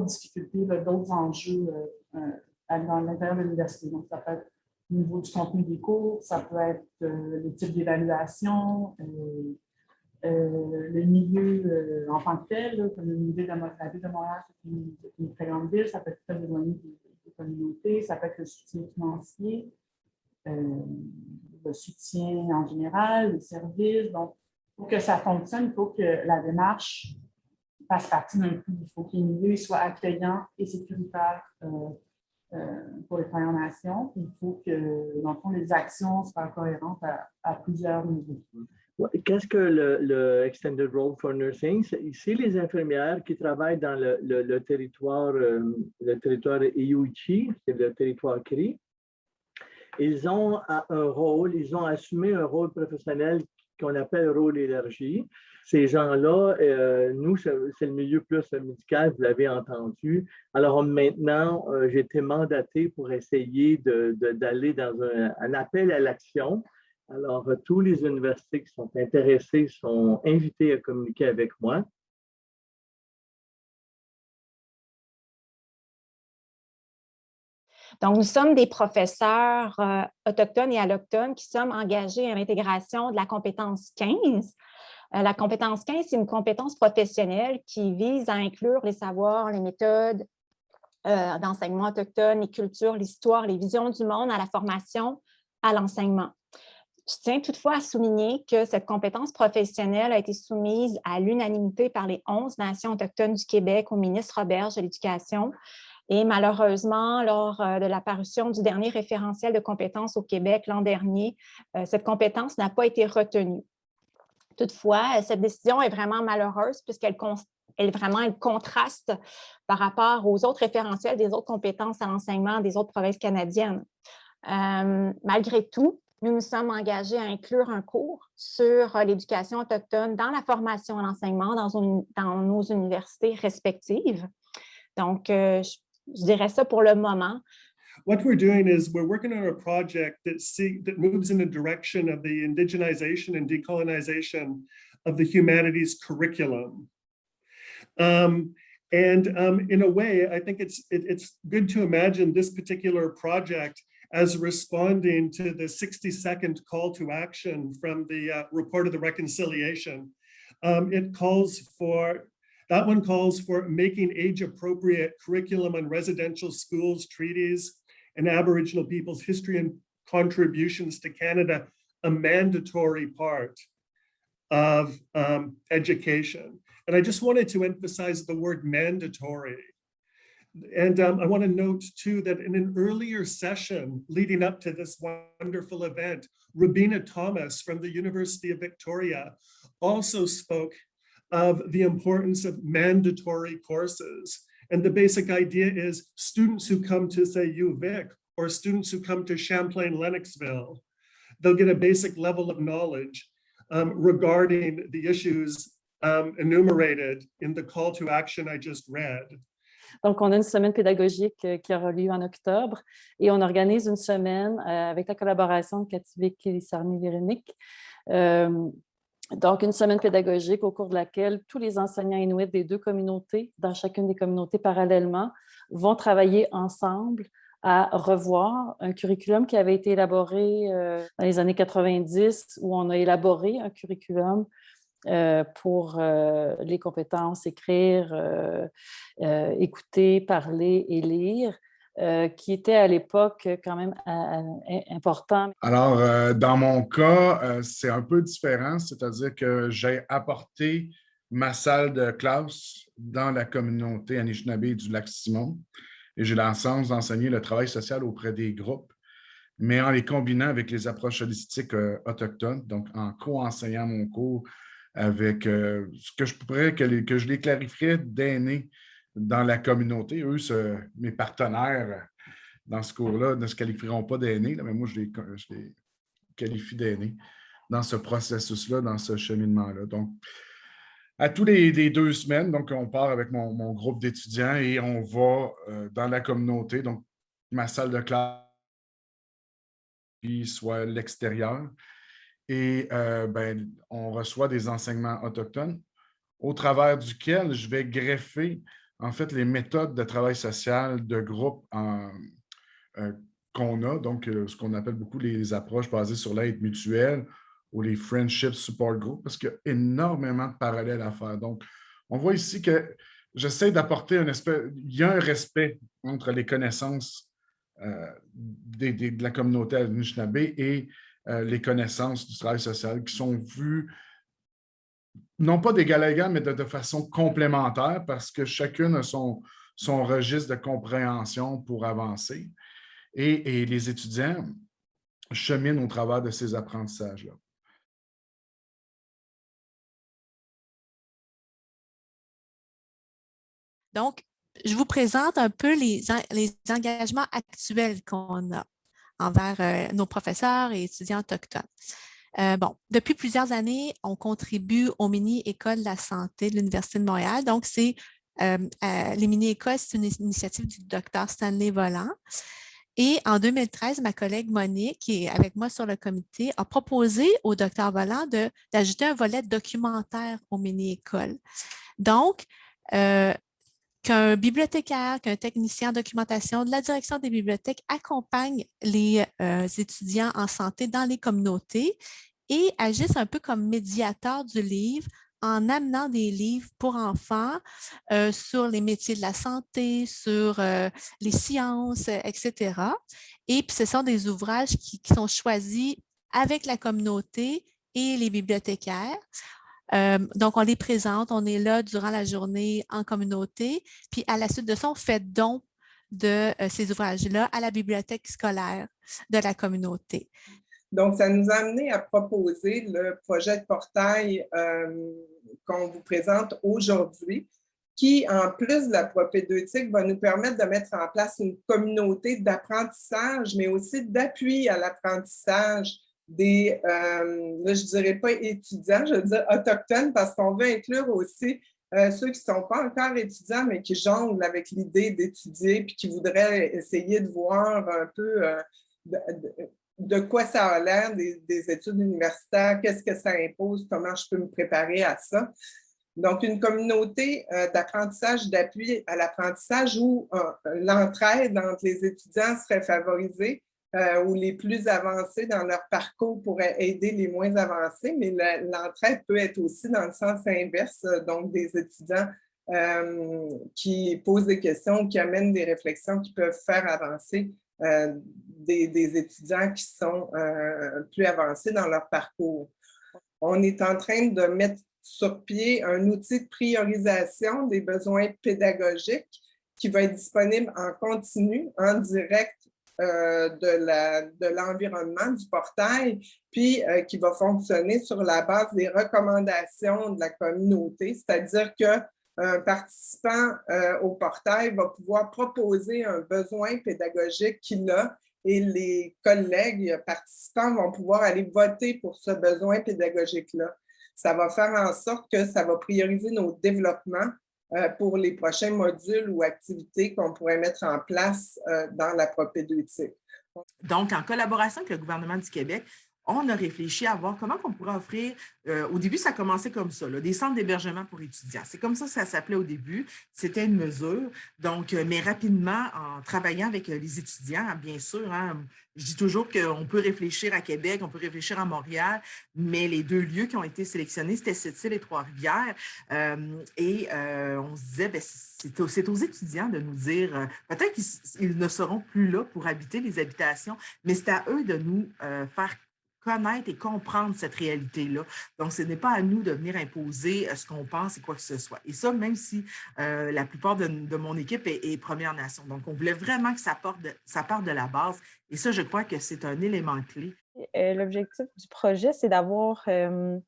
difficultés, d'autres enjeux dans l'intérieur de l'université. Donc, ça peut être au niveau du contenu des cours, ça peut être le type d'évaluation, le milieu en tant que tel, comme le milieu de la ville de Montréal, c'est une très grande ville, ça peut être très éloigné des communautés, ça peut être le soutien financier, le soutien en général, les services. Donc, pour que ça fonctionne, il faut que la démarche fasse partie d'un tout. Il faut que les milieux soient accueillants et sécuritaires pour les Premières Nations. Il faut que, dans le fond, les actions soient cohérentes à plusieurs niveaux. Qu'est-ce que le Extended Role for Nursing? Ici, les infirmières qui travaillent dans le territoire Iuchi, c'est le territoire CRI, ils ont un rôle, ils ont assumé un rôle professionnel qu'on appelle rôle élargi. Ces gens-là, nous, c'est le milieu plus médical, vous l'avez entendu. Alors maintenant, j'ai été mandaté pour essayer d'aller dans un appel à l'action. Alors, tous les universités qui sont intéressées sont invitées à communiquer avec moi. Donc, nous sommes des professeurs autochtones et allochtones qui sommes engagés à l'intégration de la compétence 15. La compétence 15, c'est une compétence professionnelle qui vise à inclure les savoirs, les méthodes d'enseignement autochtone, les cultures, l'histoire, les visions du monde à la formation, à l'enseignement. Je tiens toutefois à souligner que cette compétence professionnelle a été soumise à l'unanimité par les 11 nations autochtones du Québec au ministre Roberge de l'Éducation. Et malheureusement, lors de la parution du dernier référentiel de compétences au Québec l'an dernier, cette compétence n'a pas été retenue. Toutefois, cette décision est vraiment malheureuse puisqu'elle contraste par rapport aux autres référentiels des autres compétences à l'enseignement des autres provinces canadiennes. Malgré tout, nous nous sommes engagés à inclure un cours sur l'éducation autochtone dans la formation à l'enseignement dans nos universités respectives. Donc, je dirais ça pour le moment. What we're doing is we're working on a project that moves in the direction of the indigenization and decolonization of the humanities curriculum. In a way, I think it's good to imagine this particular project as responding to the 60-second call to action from the report of the reconciliation. That one calls for making age-appropriate curriculum on residential schools, treaties, and Aboriginal people's history and contributions to Canada a mandatory part of education. And I just wanted to emphasize the word mandatory. And I want to note too that in an earlier session leading up to this wonderful event, Rabina Thomas from the University of Victoria also spoke of the importance of mandatory courses. And the basic idea is students who come to, say, UVic, or students who come to Champlain-Lennoxville, they'll get a basic level of knowledge regarding the issues enumerated in the call to action I just read. Donc, on a une semaine pédagogique qui aura lieu en octobre et on organise une semaine avec la collaboration de Kativik et Sarni-Véronique. Donc, une semaine pédagogique au cours de laquelle tous les enseignants inuits des deux communautés, dans chacune des communautés parallèlement, vont travailler ensemble à revoir un curriculum qui avait été élaboré dans les années 90, où on a élaboré un curriculum pour les compétences écrire, écouter, parler et lire, qui était à l'époque quand même important. Alors, dans mon cas, c'est un peu différent, c'est-à-dire que j'ai apporté ma salle de classe dans la communauté Anishinaabe du Lac-Simon et j'ai la chance d'enseigner le travail social auprès des groupes, mais en les combinant avec les approches holistiques autochtones, donc en co-enseignant mon cours avec ce que je pourrais, que je les clarifierais d'aînés dans la communauté. Eux, mes partenaires dans ce cours-là ne se qualifieront pas d'aînés, mais moi, je les qualifie d'aînés dans ce processus-là, dans ce cheminement-là. Donc, à tous les 2 semaines, donc, on part avec mon groupe d'étudiants et on va dans la communauté, donc ma salle de classe, soit l'extérieur. Et on reçoit des enseignements autochtones au travers duquel je vais greffer en fait les méthodes de travail social de groupe qu'on a, donc ce qu'on appelle beaucoup les approches basées sur l'aide mutuelle ou les Friendship Support Group, parce qu'il y a énormément de parallèles à faire. Donc, on voit ici que j'essaie d'apporter il y a un respect entre les connaissances de la communauté Anishinaabe et les connaissances du travail social qui sont vues non pas d'égal à égal, mais de façon complémentaire parce que chacune a son registre de compréhension pour avancer. Et les étudiants cheminent au travers de ces apprentissages-là. Donc, je vous présente un peu les engagements actuels qu'on a envers nos professeurs et étudiants autochtones. Bon, depuis plusieurs années, on contribue aux mini-écoles de la santé de l'Université de Montréal. Donc, les mini-écoles, c'est une initiative du Dr Stanley Volant. Et en 2013, ma collègue Monique, qui est avec moi sur le comité, a proposé au Dr Volant d'ajouter un volet documentaire aux mini-écoles. Donc, qu'un bibliothécaire, qu'un technicien en documentation de la direction des bibliothèques accompagne les étudiants en santé dans les communautés et agisse un peu comme médiateur du livre en amenant des livres pour enfants sur les métiers de la santé, sur les sciences, etc. Et puis, ce sont des ouvrages qui sont choisis avec la communauté et les bibliothécaires. Donc, on les présente, on est là durant la journée en communauté, puis à la suite de ça, on fait don de ces ouvrages-là à la bibliothèque scolaire de la communauté. Donc, ça nous a amené à proposer le projet de portail qu'on vous présente aujourd'hui, qui, en plus de la propédeutique, va nous permettre de mettre en place une communauté d'apprentissage, mais aussi d'appui à l'apprentissage des, là, je ne dirais pas étudiants, je veux dire autochtones, parce qu'on veut inclure aussi ceux qui ne sont pas encore étudiants, mais qui jonglent avec l'idée d'étudier, puis qui voudraient essayer de voir un peu de quoi ça a l'air des études universitaires, qu'est-ce que ça impose, comment je peux me préparer à ça. Donc, une communauté d'apprentissage, d'appui à l'apprentissage où l'entraide entre les étudiants serait favorisée, où les plus avancés dans leur parcours pourraient aider les moins avancés, mais l'entraide peut être aussi dans le sens inverse, donc des étudiants qui posent des questions, qui amènent des réflexions qui peuvent faire avancer des étudiants qui sont plus avancés dans leur parcours. On est en train de mettre sur pied un outil de priorisation des besoins pédagogiques qui va être disponible en continu, en direct de l'environnement du portail, puis qui va fonctionner sur la base des recommandations de la communauté, c'est-à-dire qu'un participant au portail va pouvoir proposer un besoin pédagogique qu'il a et les collègues participants vont pouvoir aller voter pour ce besoin pédagogique-là. Ça va faire en sorte que ça va prioriser nos développements pour les prochains modules ou activités qu'on pourrait mettre en place dans la propédeutique. Donc, en collaboration avec le gouvernement du Québec, on a réfléchi à voir comment on pourrait offrir, au début, ça commençait comme ça, là, des centres d'hébergement pour étudiants. C'est comme ça que ça s'appelait au début. C'était une mesure. Donc, mais rapidement, en travaillant avec les étudiants, bien sûr, hein, je dis toujours qu'on peut réfléchir à Québec, on peut réfléchir à Montréal, mais les deux lieux qui ont été sélectionnés, c'était Sept-Îles et Trois-Rivières. On se disait, bien, c'est aux étudiants de nous dire, peut-être qu'ils ne seront plus là pour habiter les habitations, mais c'est à eux de nous faire connaître et comprendre cette réalité-là. Donc, ce n'est pas à nous de venir imposer ce qu'on pense et quoi que ce soit. Et ça, même si la plupart de mon équipe est Première Nation. Donc, on voulait vraiment que ça parte de la base. Et ça, je crois que c'est un élément clé. L'objectif du projet, c'est d'avoir une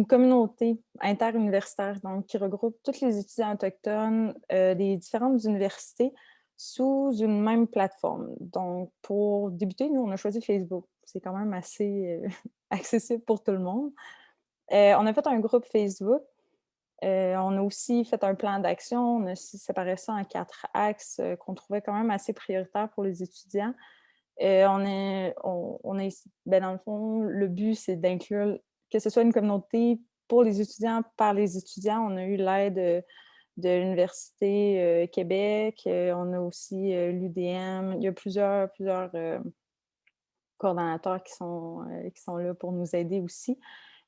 communauté interuniversitaire, donc qui regroupe tous les étudiants autochtones des différentes universités sous une même plateforme. Donc, pour débuter, nous, on a choisi Facebook. C'est quand même assez accessible pour tout le monde. On a fait un groupe Facebook. On a aussi fait un plan d'action. On a séparé ça en 4 axes qu'on trouvait quand même assez prioritaires pour les étudiants. Ben, dans le fond, le but, c'est d'inclure que ce soit une communauté pour les étudiants, par les étudiants. On a eu l'aide de l'Université Québec. On a aussi l'UDM. Il y a plusieurs coordonnateurs qui sont là pour nous aider aussi.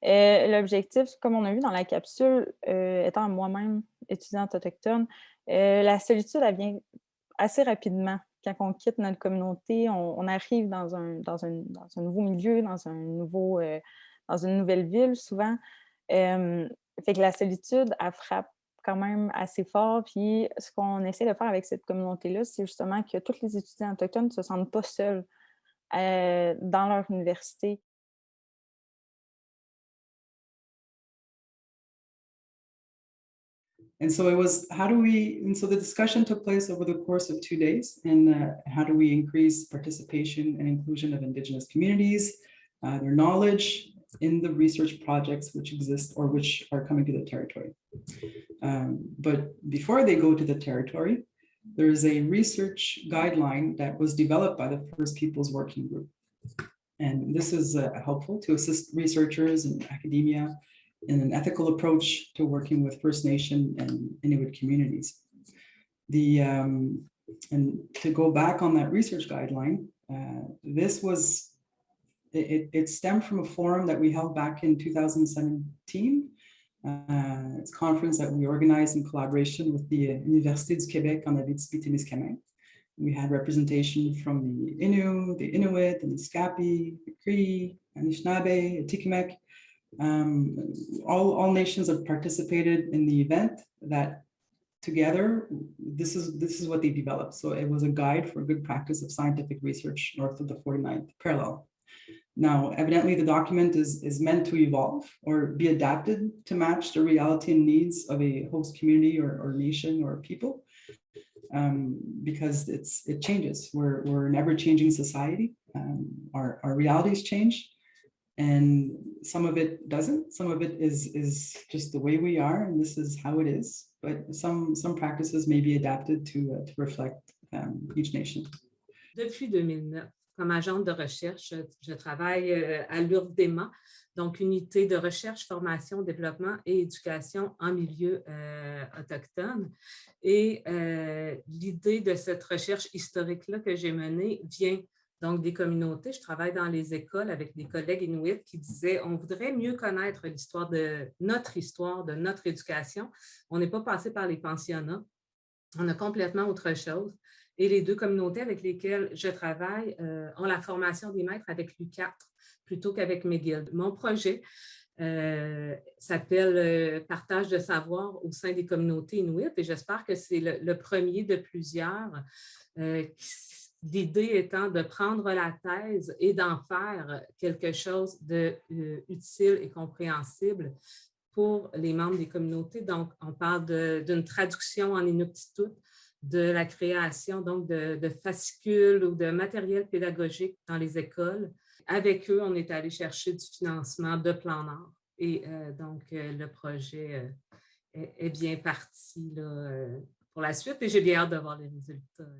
L'objectif, comme on a vu dans la capsule, étant moi-même étudiante autochtone, la solitude, elle vient assez rapidement. Quand on quitte notre communauté, on arrive dans un nouveau milieu, dans une nouvelle ville, souvent. Fait que la solitude, elle frappe quand même assez fort. Puis ce qu'on essaie de faire avec cette communauté-là, c'est justement que tous les étudiants autochtones ne se sentent pas seuls dans leur université. And so the discussion took place over the course of 2 days, and how do we increase participation and inclusion of Indigenous communities, their knowledge in the research projects which exist or which are coming to the territory. But before they go to the territory, there is a research guideline that was developed by the First Peoples Working Group. And this is helpful to assist researchers and academia in an ethical approach to working with First Nation and Inuit communities. And to go back on that research guideline, it stemmed from a forum that we held back in 2017. It's a conference that we organized in collaboration with the Université du Québec en Abitibi-Témiscamingue. We had representation from the Innu, the Inuit, the Niskapi, the Cree, Anishinaabe, Atikamekw. All nations have participated in the event that together, this is what they developed. So it was a guide for good practice of scientific research north of the 49th parallel. Now, evidently, the document is meant to evolve or be adapted to match the reality and needs of a host community or nation or people, because it changes. We're an ever-changing society. Our realities change, and some of it doesn't. Some of it is just the way we are, and this is how it is. But some practices may be adapted to reflect each nation. Depuis 2009, comme agente de recherche, je travaille à l'URVDEMA, donc Unité de recherche, formation, développement et éducation en milieu autochtone. Et l'idée de cette recherche historique-là que j'ai menée vient donc des communautés. Je travaille dans les écoles avec des collègues inuits qui disaient on voudrait mieux connaître l'histoire de notre éducation. On n'est pas passé par les pensionnats. On a complètement autre chose. Et les deux communautés avec lesquelles je travaille ont la formation des maîtres avec l'U4 plutôt qu'avec McGill. Mon projet s'appelle Partage de savoir au sein des communautés inuites et j'espère que c'est le premier de plusieurs. L'idée étant de prendre la thèse et d'en faire quelque chose d'utile et compréhensible pour les membres des communautés. Donc, on parle d'une traduction en inuktitut, de la création donc de fascicules ou de matériel pédagogique dans les écoles. Avec eux, on est allé chercher du financement de plan Nord. Et donc, le projet est bien parti là, pour la suite et j'ai bien hâte de voir les résultats.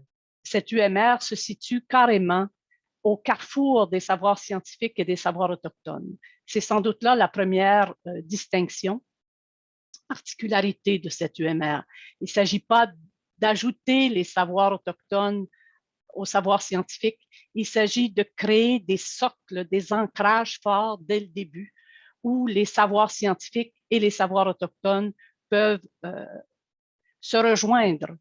Cette UMR se situe carrément au carrefour des savoirs scientifiques et des savoirs autochtones. C'est sans doute là la première distinction, particularité de cette UMR. Il ne s'agit pas d'ajouter les savoirs autochtones aux savoirs scientifiques. Il s'agit de créer des socles, des ancrages forts dès le début, où les savoirs scientifiques et les savoirs autochtones peuvent se rejoindre,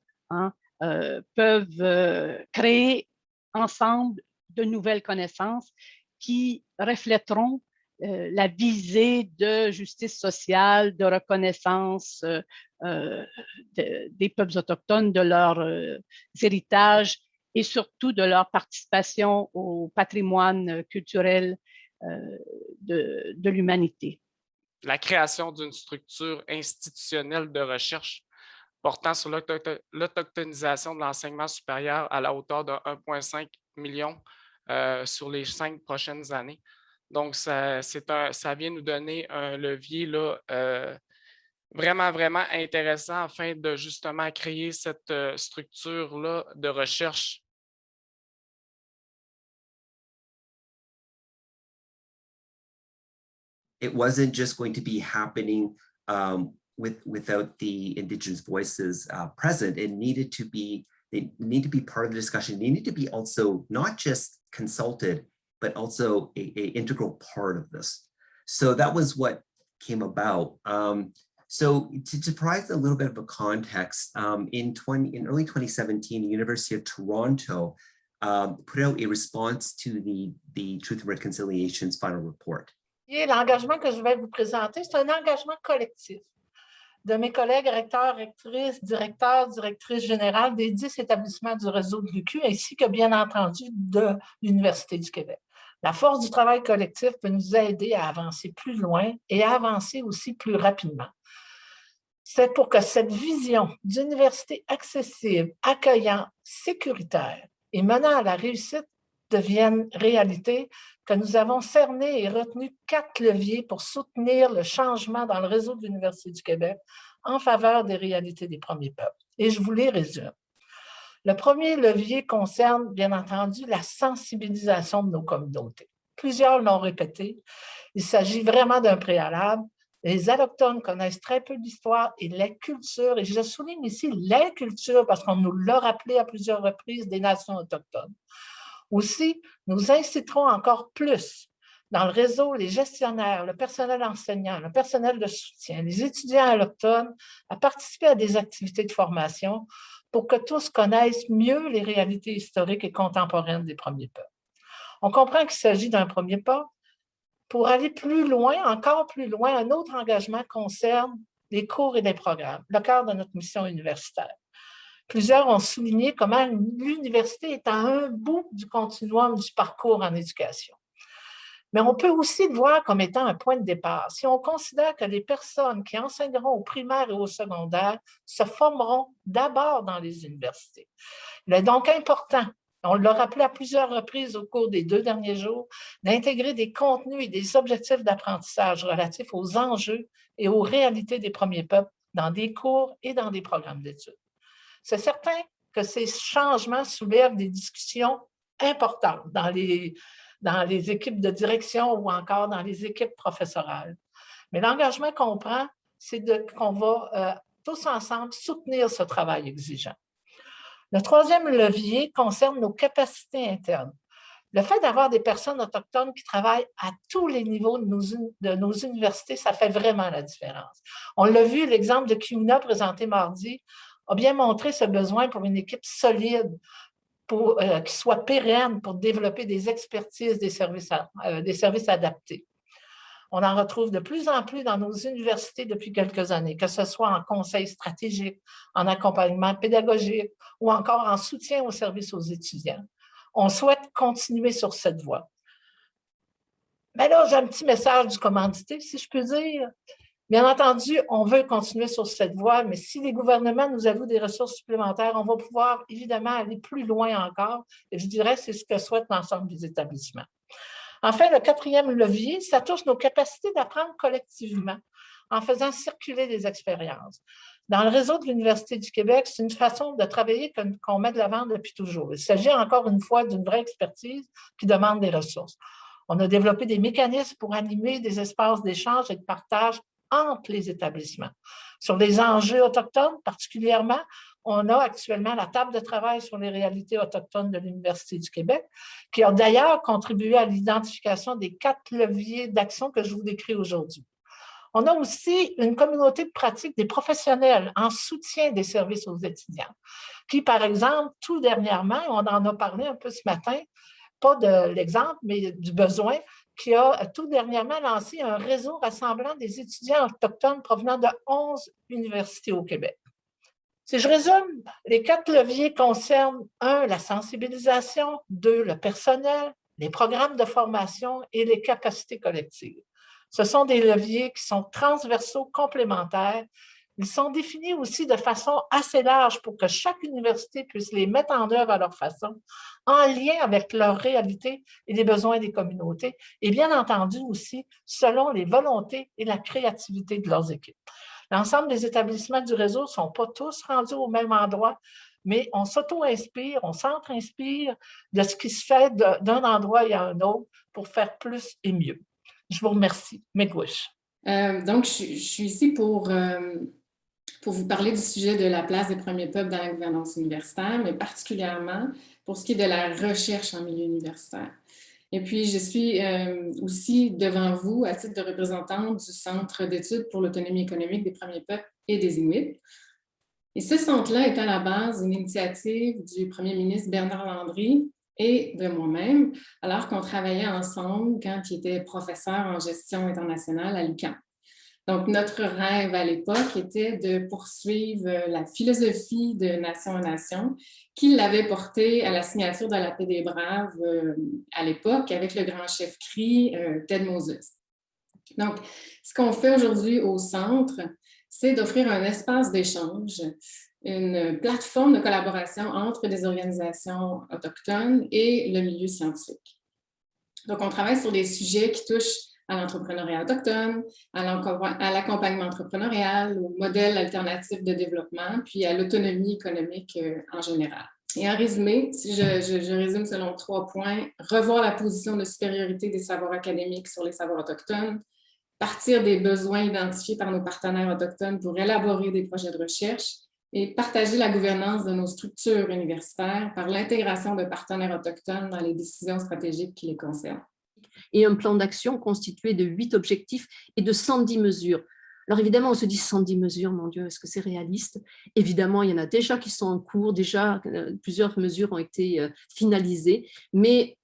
peuvent créer ensemble de nouvelles connaissances qui reflèteront la visée de justice sociale, de reconnaissance des peuples autochtones, de leurs héritages et surtout de leur participation au patrimoine culturel de l'humanité. La création d'une structure institutionnelle de recherche portant sur l'autochtonisation de l'enseignement supérieur à la hauteur de 1,5 million sur les 5 prochaines années. Donc, ça vient nous donner un levier là, vraiment intéressant afin de justement créer cette structure-là de recherche. It wasn't just going to be happening without the Indigenous voices present. They need to be part of the discussion. They need to be also not just consulted, but also a integral part of this. So that was what came about. So to provide a little bit of a context, in early 2017, the University of Toronto put out a response to the Truth and Reconciliation's final report. Et l'engagement que je vais vous présenter, c'est un engagement collectif de mes collègues recteurs, rectrices, directeurs, directrices générales des 10 établissements du réseau de l'UQ, ainsi que bien entendu de l'Université du Québec. La force du travail collectif peut nous aider à avancer plus loin et à avancer aussi plus rapidement. C'est pour que cette vision d'université accessible, accueillante, sécuritaire et menant à la réussite devienne réalité que nous avons cerné et retenu 4 leviers pour soutenir le changement dans le réseau de l'Université du Québec en faveur des réalités des premiers peuples. Et je vous les résume. Le premier levier concerne, bien entendu, la sensibilisation de nos communautés. Plusieurs l'ont répété, il s'agit vraiment d'un préalable. Les Allochtones connaissent très peu l'histoire et la culture, et je souligne ici la culture parce qu'on nous l'a rappelé à plusieurs reprises des nations autochtones. Aussi, nous inciterons encore plus dans le réseau les gestionnaires, le personnel enseignant, le personnel de soutien, les étudiants allochtones à participer à des activités de formation pour que tous connaissent mieux les réalités historiques et contemporaines des premiers peuples. On comprend qu'il s'agit d'un premier pas. Pour aller plus loin, encore plus loin, un autre engagement concerne les cours et les programmes, le cœur de notre mission universitaire. Plusieurs ont souligné comment l'université est à un bout du continuum du parcours en éducation. Mais on peut aussi le voir comme étant un point de départ. Si on considère que les personnes qui enseigneront au primaire et au secondaire se formeront d'abord dans les universités. Il est donc important, on l'a rappelé à plusieurs reprises au cours des 2 derniers jours, d'intégrer des contenus et des objectifs d'apprentissage relatifs aux enjeux et aux réalités des premiers peuples dans des cours et dans des programmes d'études. C'est certain que ces changements soulèvent des discussions importantes dans les équipes de direction ou encore dans les équipes professorales. Mais l'engagement qu'on prend, c'est qu'on va tous ensemble soutenir ce travail exigeant. Le troisième levier concerne nos capacités internes. Le fait d'avoir des personnes autochtones qui travaillent à tous les niveaux de nos universités, ça fait vraiment la différence. On l'a vu, l'exemple de Kiuna présenté mardi a bien montré ce besoin pour une équipe solide, qui soit pérenne pour développer des expertises des services adaptés. On en retrouve de plus en plus dans nos universités depuis quelques années, que ce soit en conseil stratégique, en accompagnement pédagogique ou encore en soutien aux services aux étudiants. On souhaite continuer sur cette voie. Mais là, j'ai un petit message du commandité, si je peux dire. Bien entendu, on veut continuer sur cette voie, mais si les gouvernements nous allouent des ressources supplémentaires, on va pouvoir évidemment aller plus loin encore. Et je dirais que c'est ce que souhaite l'ensemble des établissements. Enfin, le quatrième levier, ça touche nos capacités d'apprendre collectivement en faisant circuler des expériences. Dans le réseau de l'Université du Québec, c'est une façon de travailler qu'on met de l'avant depuis toujours. Il s'agit encore une fois d'une vraie expertise qui demande des ressources. On a développé des mécanismes pour animer des espaces d'échange et de partage entre les établissements. Sur les enjeux autochtones particulièrement, on a actuellement la table de travail sur les réalités autochtones de l'Université du Québec, qui a d'ailleurs contribué à l'identification des 4 leviers d'action que je vous décris aujourd'hui. On a aussi une communauté de pratique des professionnels en soutien des services aux étudiants, qui, par exemple, tout dernièrement, on en a parlé un peu ce matin, pas de l'exemple, mais du besoin, qui a tout dernièrement lancé un réseau rassemblant des étudiants autochtones provenant de 11 universités au Québec. Si je résume, les 4 leviers concernent 1, la sensibilisation, 2, le personnel, les programmes de formation et les capacités collectives. Ce sont des leviers qui sont transversaux, complémentaires. Ils sont définis aussi de façon assez large pour que chaque université puisse les mettre en œuvre à leur façon, en lien avec leur réalité et les besoins des communautés, et bien entendu aussi selon les volontés et la créativité de leurs équipes. L'ensemble des établissements du réseau ne sont pas tous rendus au même endroit, mais on s'auto-inspire, on s'entre-inspire de ce qui se fait d'un endroit à un autre pour faire plus et mieux. Je vous remercie. Miigwech. Donc, je suis ici pour vous parler du sujet de la place des premiers peuples dans la gouvernance universitaire, mais particulièrement pour ce qui est de la recherche en milieu universitaire. Et puis, je suis aussi devant vous à titre de représentante du Centre d'études pour l'autonomie économique des premiers peuples et des Inuits. Et ce centre-là est à la base d'une initiative du premier ministre Bernard Landry et de moi-même, alors qu'on travaillait ensemble quand il était professeur en gestion internationale à l'UQAM. Donc, notre rêve à l'époque était de poursuivre la philosophie de Nation en Nation qui l'avait portée à la signature de la paix des Braves à l'époque avec le grand chef CRI, Ted Moses. Donc, ce qu'on fait aujourd'hui au centre, c'est d'offrir un espace d'échange, une plateforme de collaboration entre des organisations autochtones et le milieu scientifique. Donc, on travaille sur des sujets qui touchent à l'entrepreneuriat autochtone, à l'accompagnement entrepreneurial, au modèle alternatif de développement, puis à l'autonomie économique en général. Et en résumé, si je résume selon 3 points, revoir la position de supériorité des savoirs académiques sur les savoirs autochtones, partir des besoins identifiés par nos partenaires autochtones pour élaborer des projets de recherche et partager la gouvernance de nos structures universitaires par l'intégration de partenaires autochtones dans les décisions stratégiques qui les concernent. Et un plan d'action constitué de 8 objectifs et de 110 mesures. Alors évidemment, on se dit 110 mesures, mon Dieu, est-ce que c'est réaliste? Évidemment, il y en a déjà qui sont en cours, déjà plusieurs mesures ont été finalisées, mais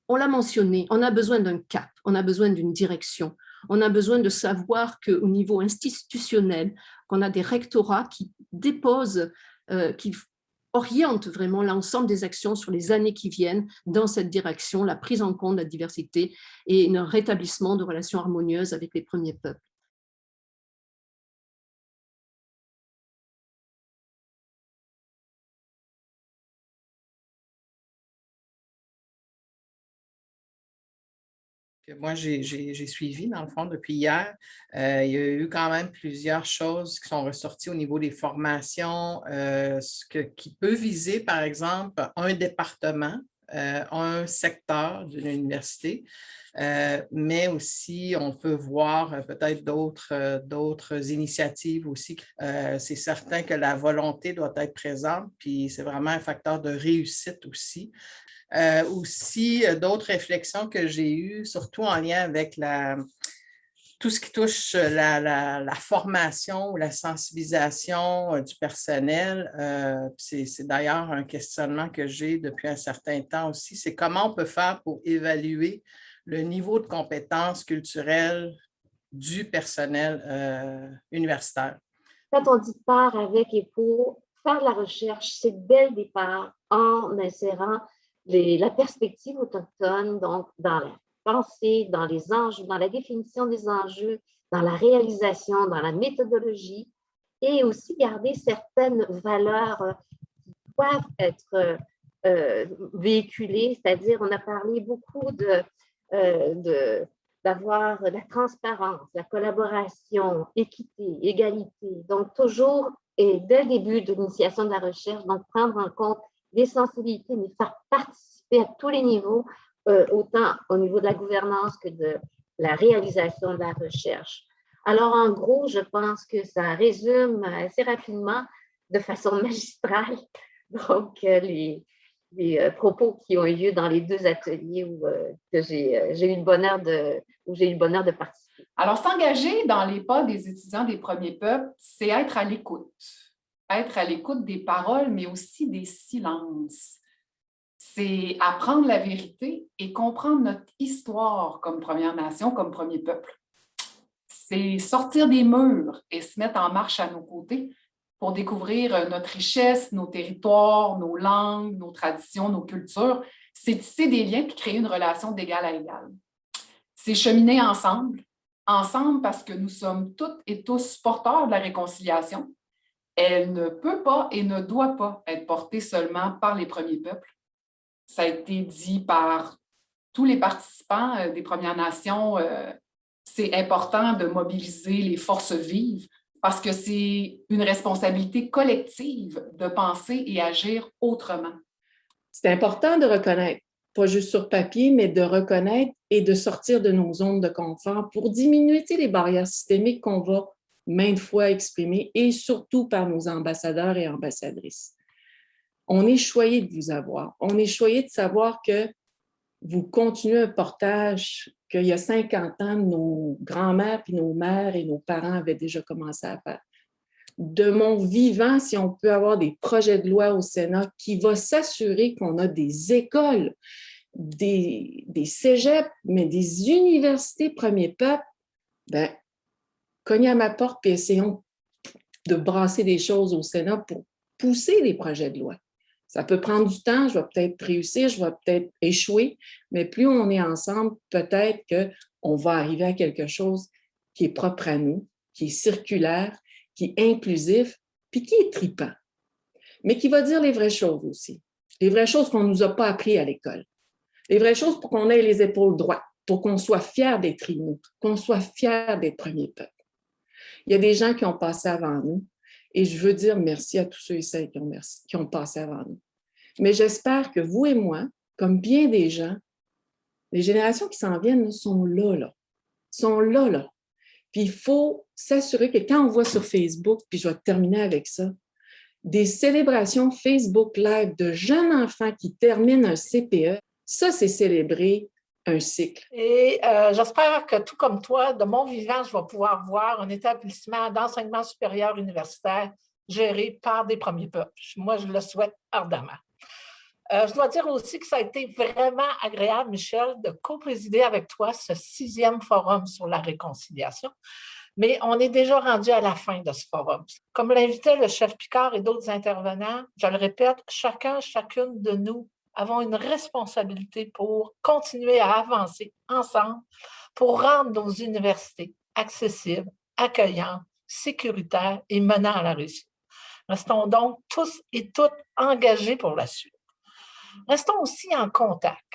on l'a mentionné, on a besoin d'un cap, on a besoin d'une direction, on a besoin de savoir qu'au niveau institutionnel, qu'on a des rectorats qui déposent, qui orientent vraiment l'ensemble des actions sur les années qui viennent dans cette direction, la prise en compte de la diversité et un rétablissement de relations harmonieuses avec les premiers peuples. Que moi, j'ai suivi, dans le fond, depuis hier. Il y a eu quand même plusieurs choses qui sont ressorties au niveau des formations, qui peut viser, par exemple, un département, un secteur d'une université, mais aussi, on peut voir peut-être d'autres initiatives aussi. C'est certain que la volonté doit être présente, puis c'est vraiment un facteur de réussite aussi. Aussi, d'autres réflexions que j'ai eues, surtout en lien avec tout ce qui touche la formation ou la sensibilisation du personnel. C'est d'ailleurs un questionnement que j'ai depuis un certain temps aussi, c'est comment on peut faire pour évaluer le niveau de compétences culturelles du personnel universitaire. Quand on dit part avec et pour faire de la recherche, c'est dès le départ en insérant la perspective autochtone, donc dans la pensée, dans les enjeux, dans la définition des enjeux, dans la réalisation, dans la méthodologie, et aussi garder certaines valeurs qui doivent être véhiculées, c'est-à-dire on a parlé beaucoup d'avoir la transparence, la collaboration, équité, égalité, donc toujours, et dès le début de l'initiation de la recherche, donc prendre en compte les sensibilités, mais faire participer à tous les niveaux, autant au niveau de la gouvernance que de la réalisation de la recherche. Alors, en gros, je pense que ça résume assez rapidement, de façon magistrale, donc les propos qui ont eu lieu dans les 2 ateliers où j'ai eu le bonheur de participer. Alors, s'engager dans les pas des étudiants des premiers peuples, c'est être à l'écoute. Être à l'écoute des paroles, mais aussi des silences. C'est apprendre la vérité et comprendre notre histoire comme Première Nation, comme premier peuple. C'est sortir des murs et se mettre en marche à nos côtés pour découvrir notre richesse, nos territoires, nos langues, nos traditions, nos cultures. C'est tisser des liens et créer une relation d'égal à égal. C'est cheminer ensemble parce que nous sommes toutes et tous porteurs de la réconciliation. Elle ne peut pas et ne doit pas être portée seulement par les premiers peuples. Ça a été dit par tous les participants des Premières Nations. C'est important de mobiliser les forces vives parce que c'est une responsabilité collective de penser et agir autrement. C'est important de reconnaître, pas juste sur papier, mais de reconnaître et de sortir de nos zones de confort pour diminuer les barrières systémiques qu'on va maintes fois exprimées et surtout par nos ambassadeurs et ambassadrices. On est choyé de vous avoir. On est choyé de savoir que vous continuez un portage qu'il y a 50 ans, nos grands-mères, puis nos mères et nos parents avaient déjà commencé à faire. De mon vivant, si on peut avoir des projets de loi au Sénat qui va s'assurer qu'on a des écoles, des cégeps, mais des universités premier peuple, bien, cognez à ma porte et essayons de brasser des choses au Sénat pour pousser des projets de loi. Ça peut prendre du temps, je vais peut-être réussir, je vais peut-être échouer, mais plus on est ensemble, peut-être qu'on va arriver à quelque chose qui est propre à nous, qui est circulaire, qui est inclusif, puis qui est tripant, mais qui va dire les vraies choses aussi, les vraies choses qu'on ne nous a pas appris à l'école. Les vraies choses pour qu'on ait les épaules droites, pour qu'on soit fiers d'être Inuit, qu'on soit fiers d'être premier peuple. Il y a des gens qui ont passé avant nous et je veux dire merci à tous ceux et celles qui ont passé avant nous. Mais j'espère que vous et moi, comme bien des gens, les générations qui s'en viennent sont là. Sont là. Puis il faut s'assurer que quand on voit sur Facebook, puis je vais terminer avec ça, des célébrations Facebook Live de jeunes enfants qui terminent un CPE, ça, c'est célébrer un cycle. Et j'espère que tout comme toi, de mon vivant, je vais pouvoir voir un établissement d'enseignement supérieur universitaire géré par des premiers peuples. Moi, je le souhaite ardemment. Je dois dire aussi que ça a été vraiment agréable, Michel, de co-présider avec toi ce 6e forum sur la réconciliation. Mais on est déjà rendu à la fin de ce forum. Comme l'invitait le chef Picard et d'autres intervenants, je le répète, chacune de nous avons une responsabilité pour continuer à avancer ensemble pour rendre nos universités accessibles, accueillantes, sécuritaires et menant à la réussite. Restons donc tous et toutes engagés pour la suite. Restons aussi en contact.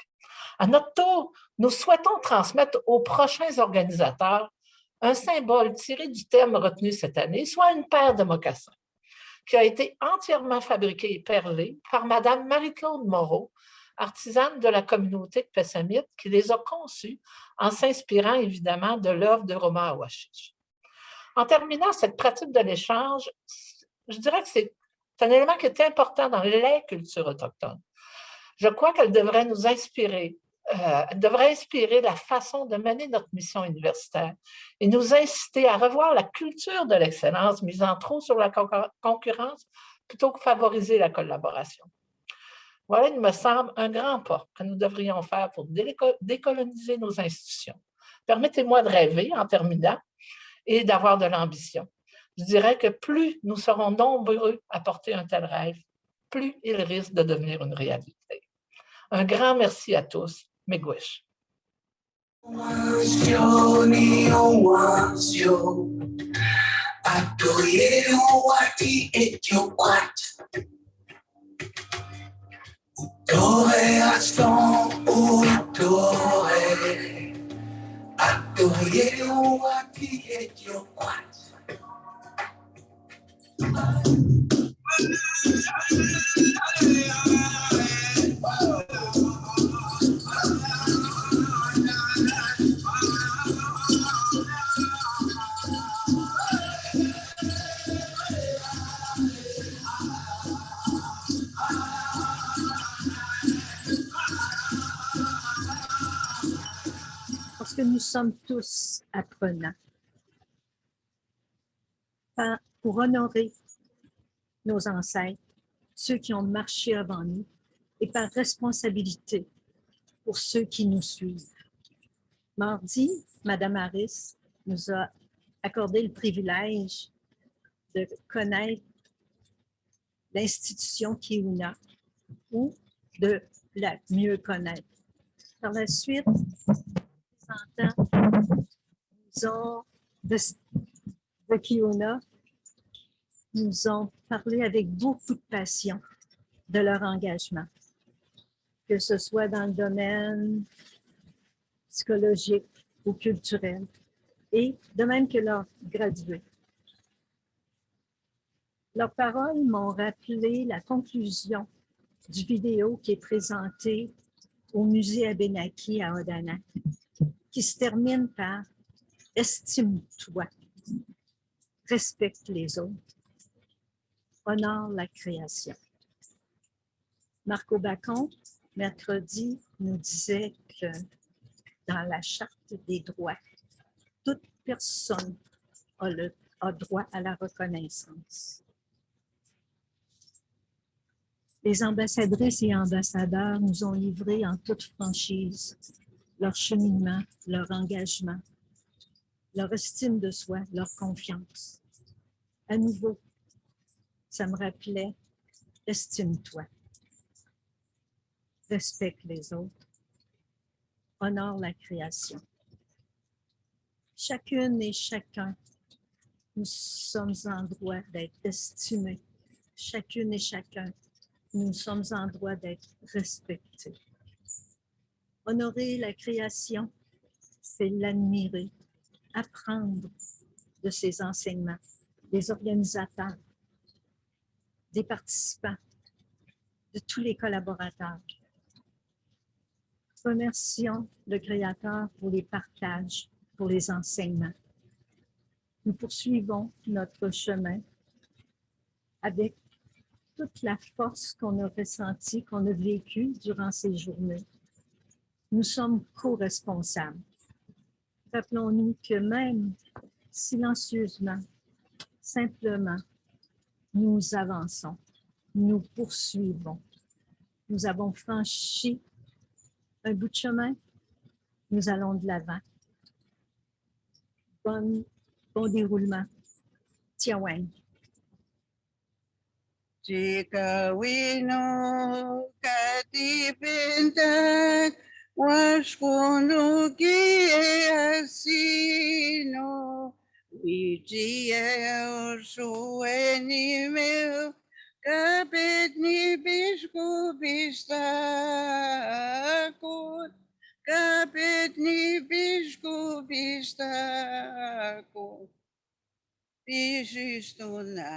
À notre tour, nous souhaitons transmettre aux prochains organisateurs un symbole tiré du thème retenu cette année, soit une paire de mocassins, qui a été entièrement fabriquée et perlée par Mme Marie-Claude Moreau, artisane de la communauté de Pessamit, qui les a conçus en s'inspirant évidemment de l'œuvre de Roma Awashish. En terminant cette pratique de l'échange, je dirais que c'est un élément qui est important dans les cultures autochtones. Je crois qu'elle devrait nous inspirer, devrait inspirer la façon de mener notre mission universitaire et nous inciter à revoir la culture de l'excellence misant trop sur la concurrence plutôt que favoriser la collaboration. Voilà, il me semble, un grand pas que nous devrions faire pour décoloniser nos institutions. Permettez-moi de rêver en terminant et d'avoir de l'ambition. Je dirais que plus nous serons nombreux à porter un tel rêve, plus il risque de devenir une réalité. Un grand merci à tous. Miigwech. Parce que nous sommes tous apprenants. Pour honorer nos ancêtres, ceux qui ont marché avant nous, et par responsabilité pour ceux qui nous suivent. Mardi, Mme Harris nous a accordé le privilège de connaître l'institution Kiuna ou de la mieux connaître. Par la suite, les représentants de Kiuna nous ont parlé avec beaucoup de passion de leur engagement, que ce soit dans le domaine psychologique ou culturel, et de même que leurs gradués. Leurs paroles m'ont rappelé la conclusion du vidéo qui est présenté au musée Abénaki à Odanak, qui se termine par « Estime-toi, respecte les autres, honore la création ». Marco Bacon, mercredi, nous disait que dans la Charte des droits, toute personne a droit à la reconnaissance. Les ambassadrices et ambassadeurs nous ont livré en toute franchise leur cheminement, leur engagement, leur estime de soi, leur confiance. À nouveau, ça me rappelait « Estime-toi, respecte les autres, honore la création ». Chacune et chacun, nous sommes en droit d'être estimés. Chacune et chacun, nous sommes en droit d'être respectés. Honorer la création, c'est l'admirer, apprendre de ses enseignements, des organisateurs, des participants, de tous les collaborateurs. Remercions le Créateur pour les partages, pour les enseignements. Nous poursuivons notre chemin avec toute la force qu'on a ressentie, qu'on a vécue durant ces journées. Nous sommes co-responsables. Rappelons-nous que même silencieusement, simplement, nous avançons, nous poursuivons. Nous avons franchi un bout de chemin, nous allons de l'avant. Bon déroulement. Tiawang. Jika wino katipintan waskunuki asino wijia sueni meu kapit ni bisku bistakut kapit ni bisku bistakut Pisistuna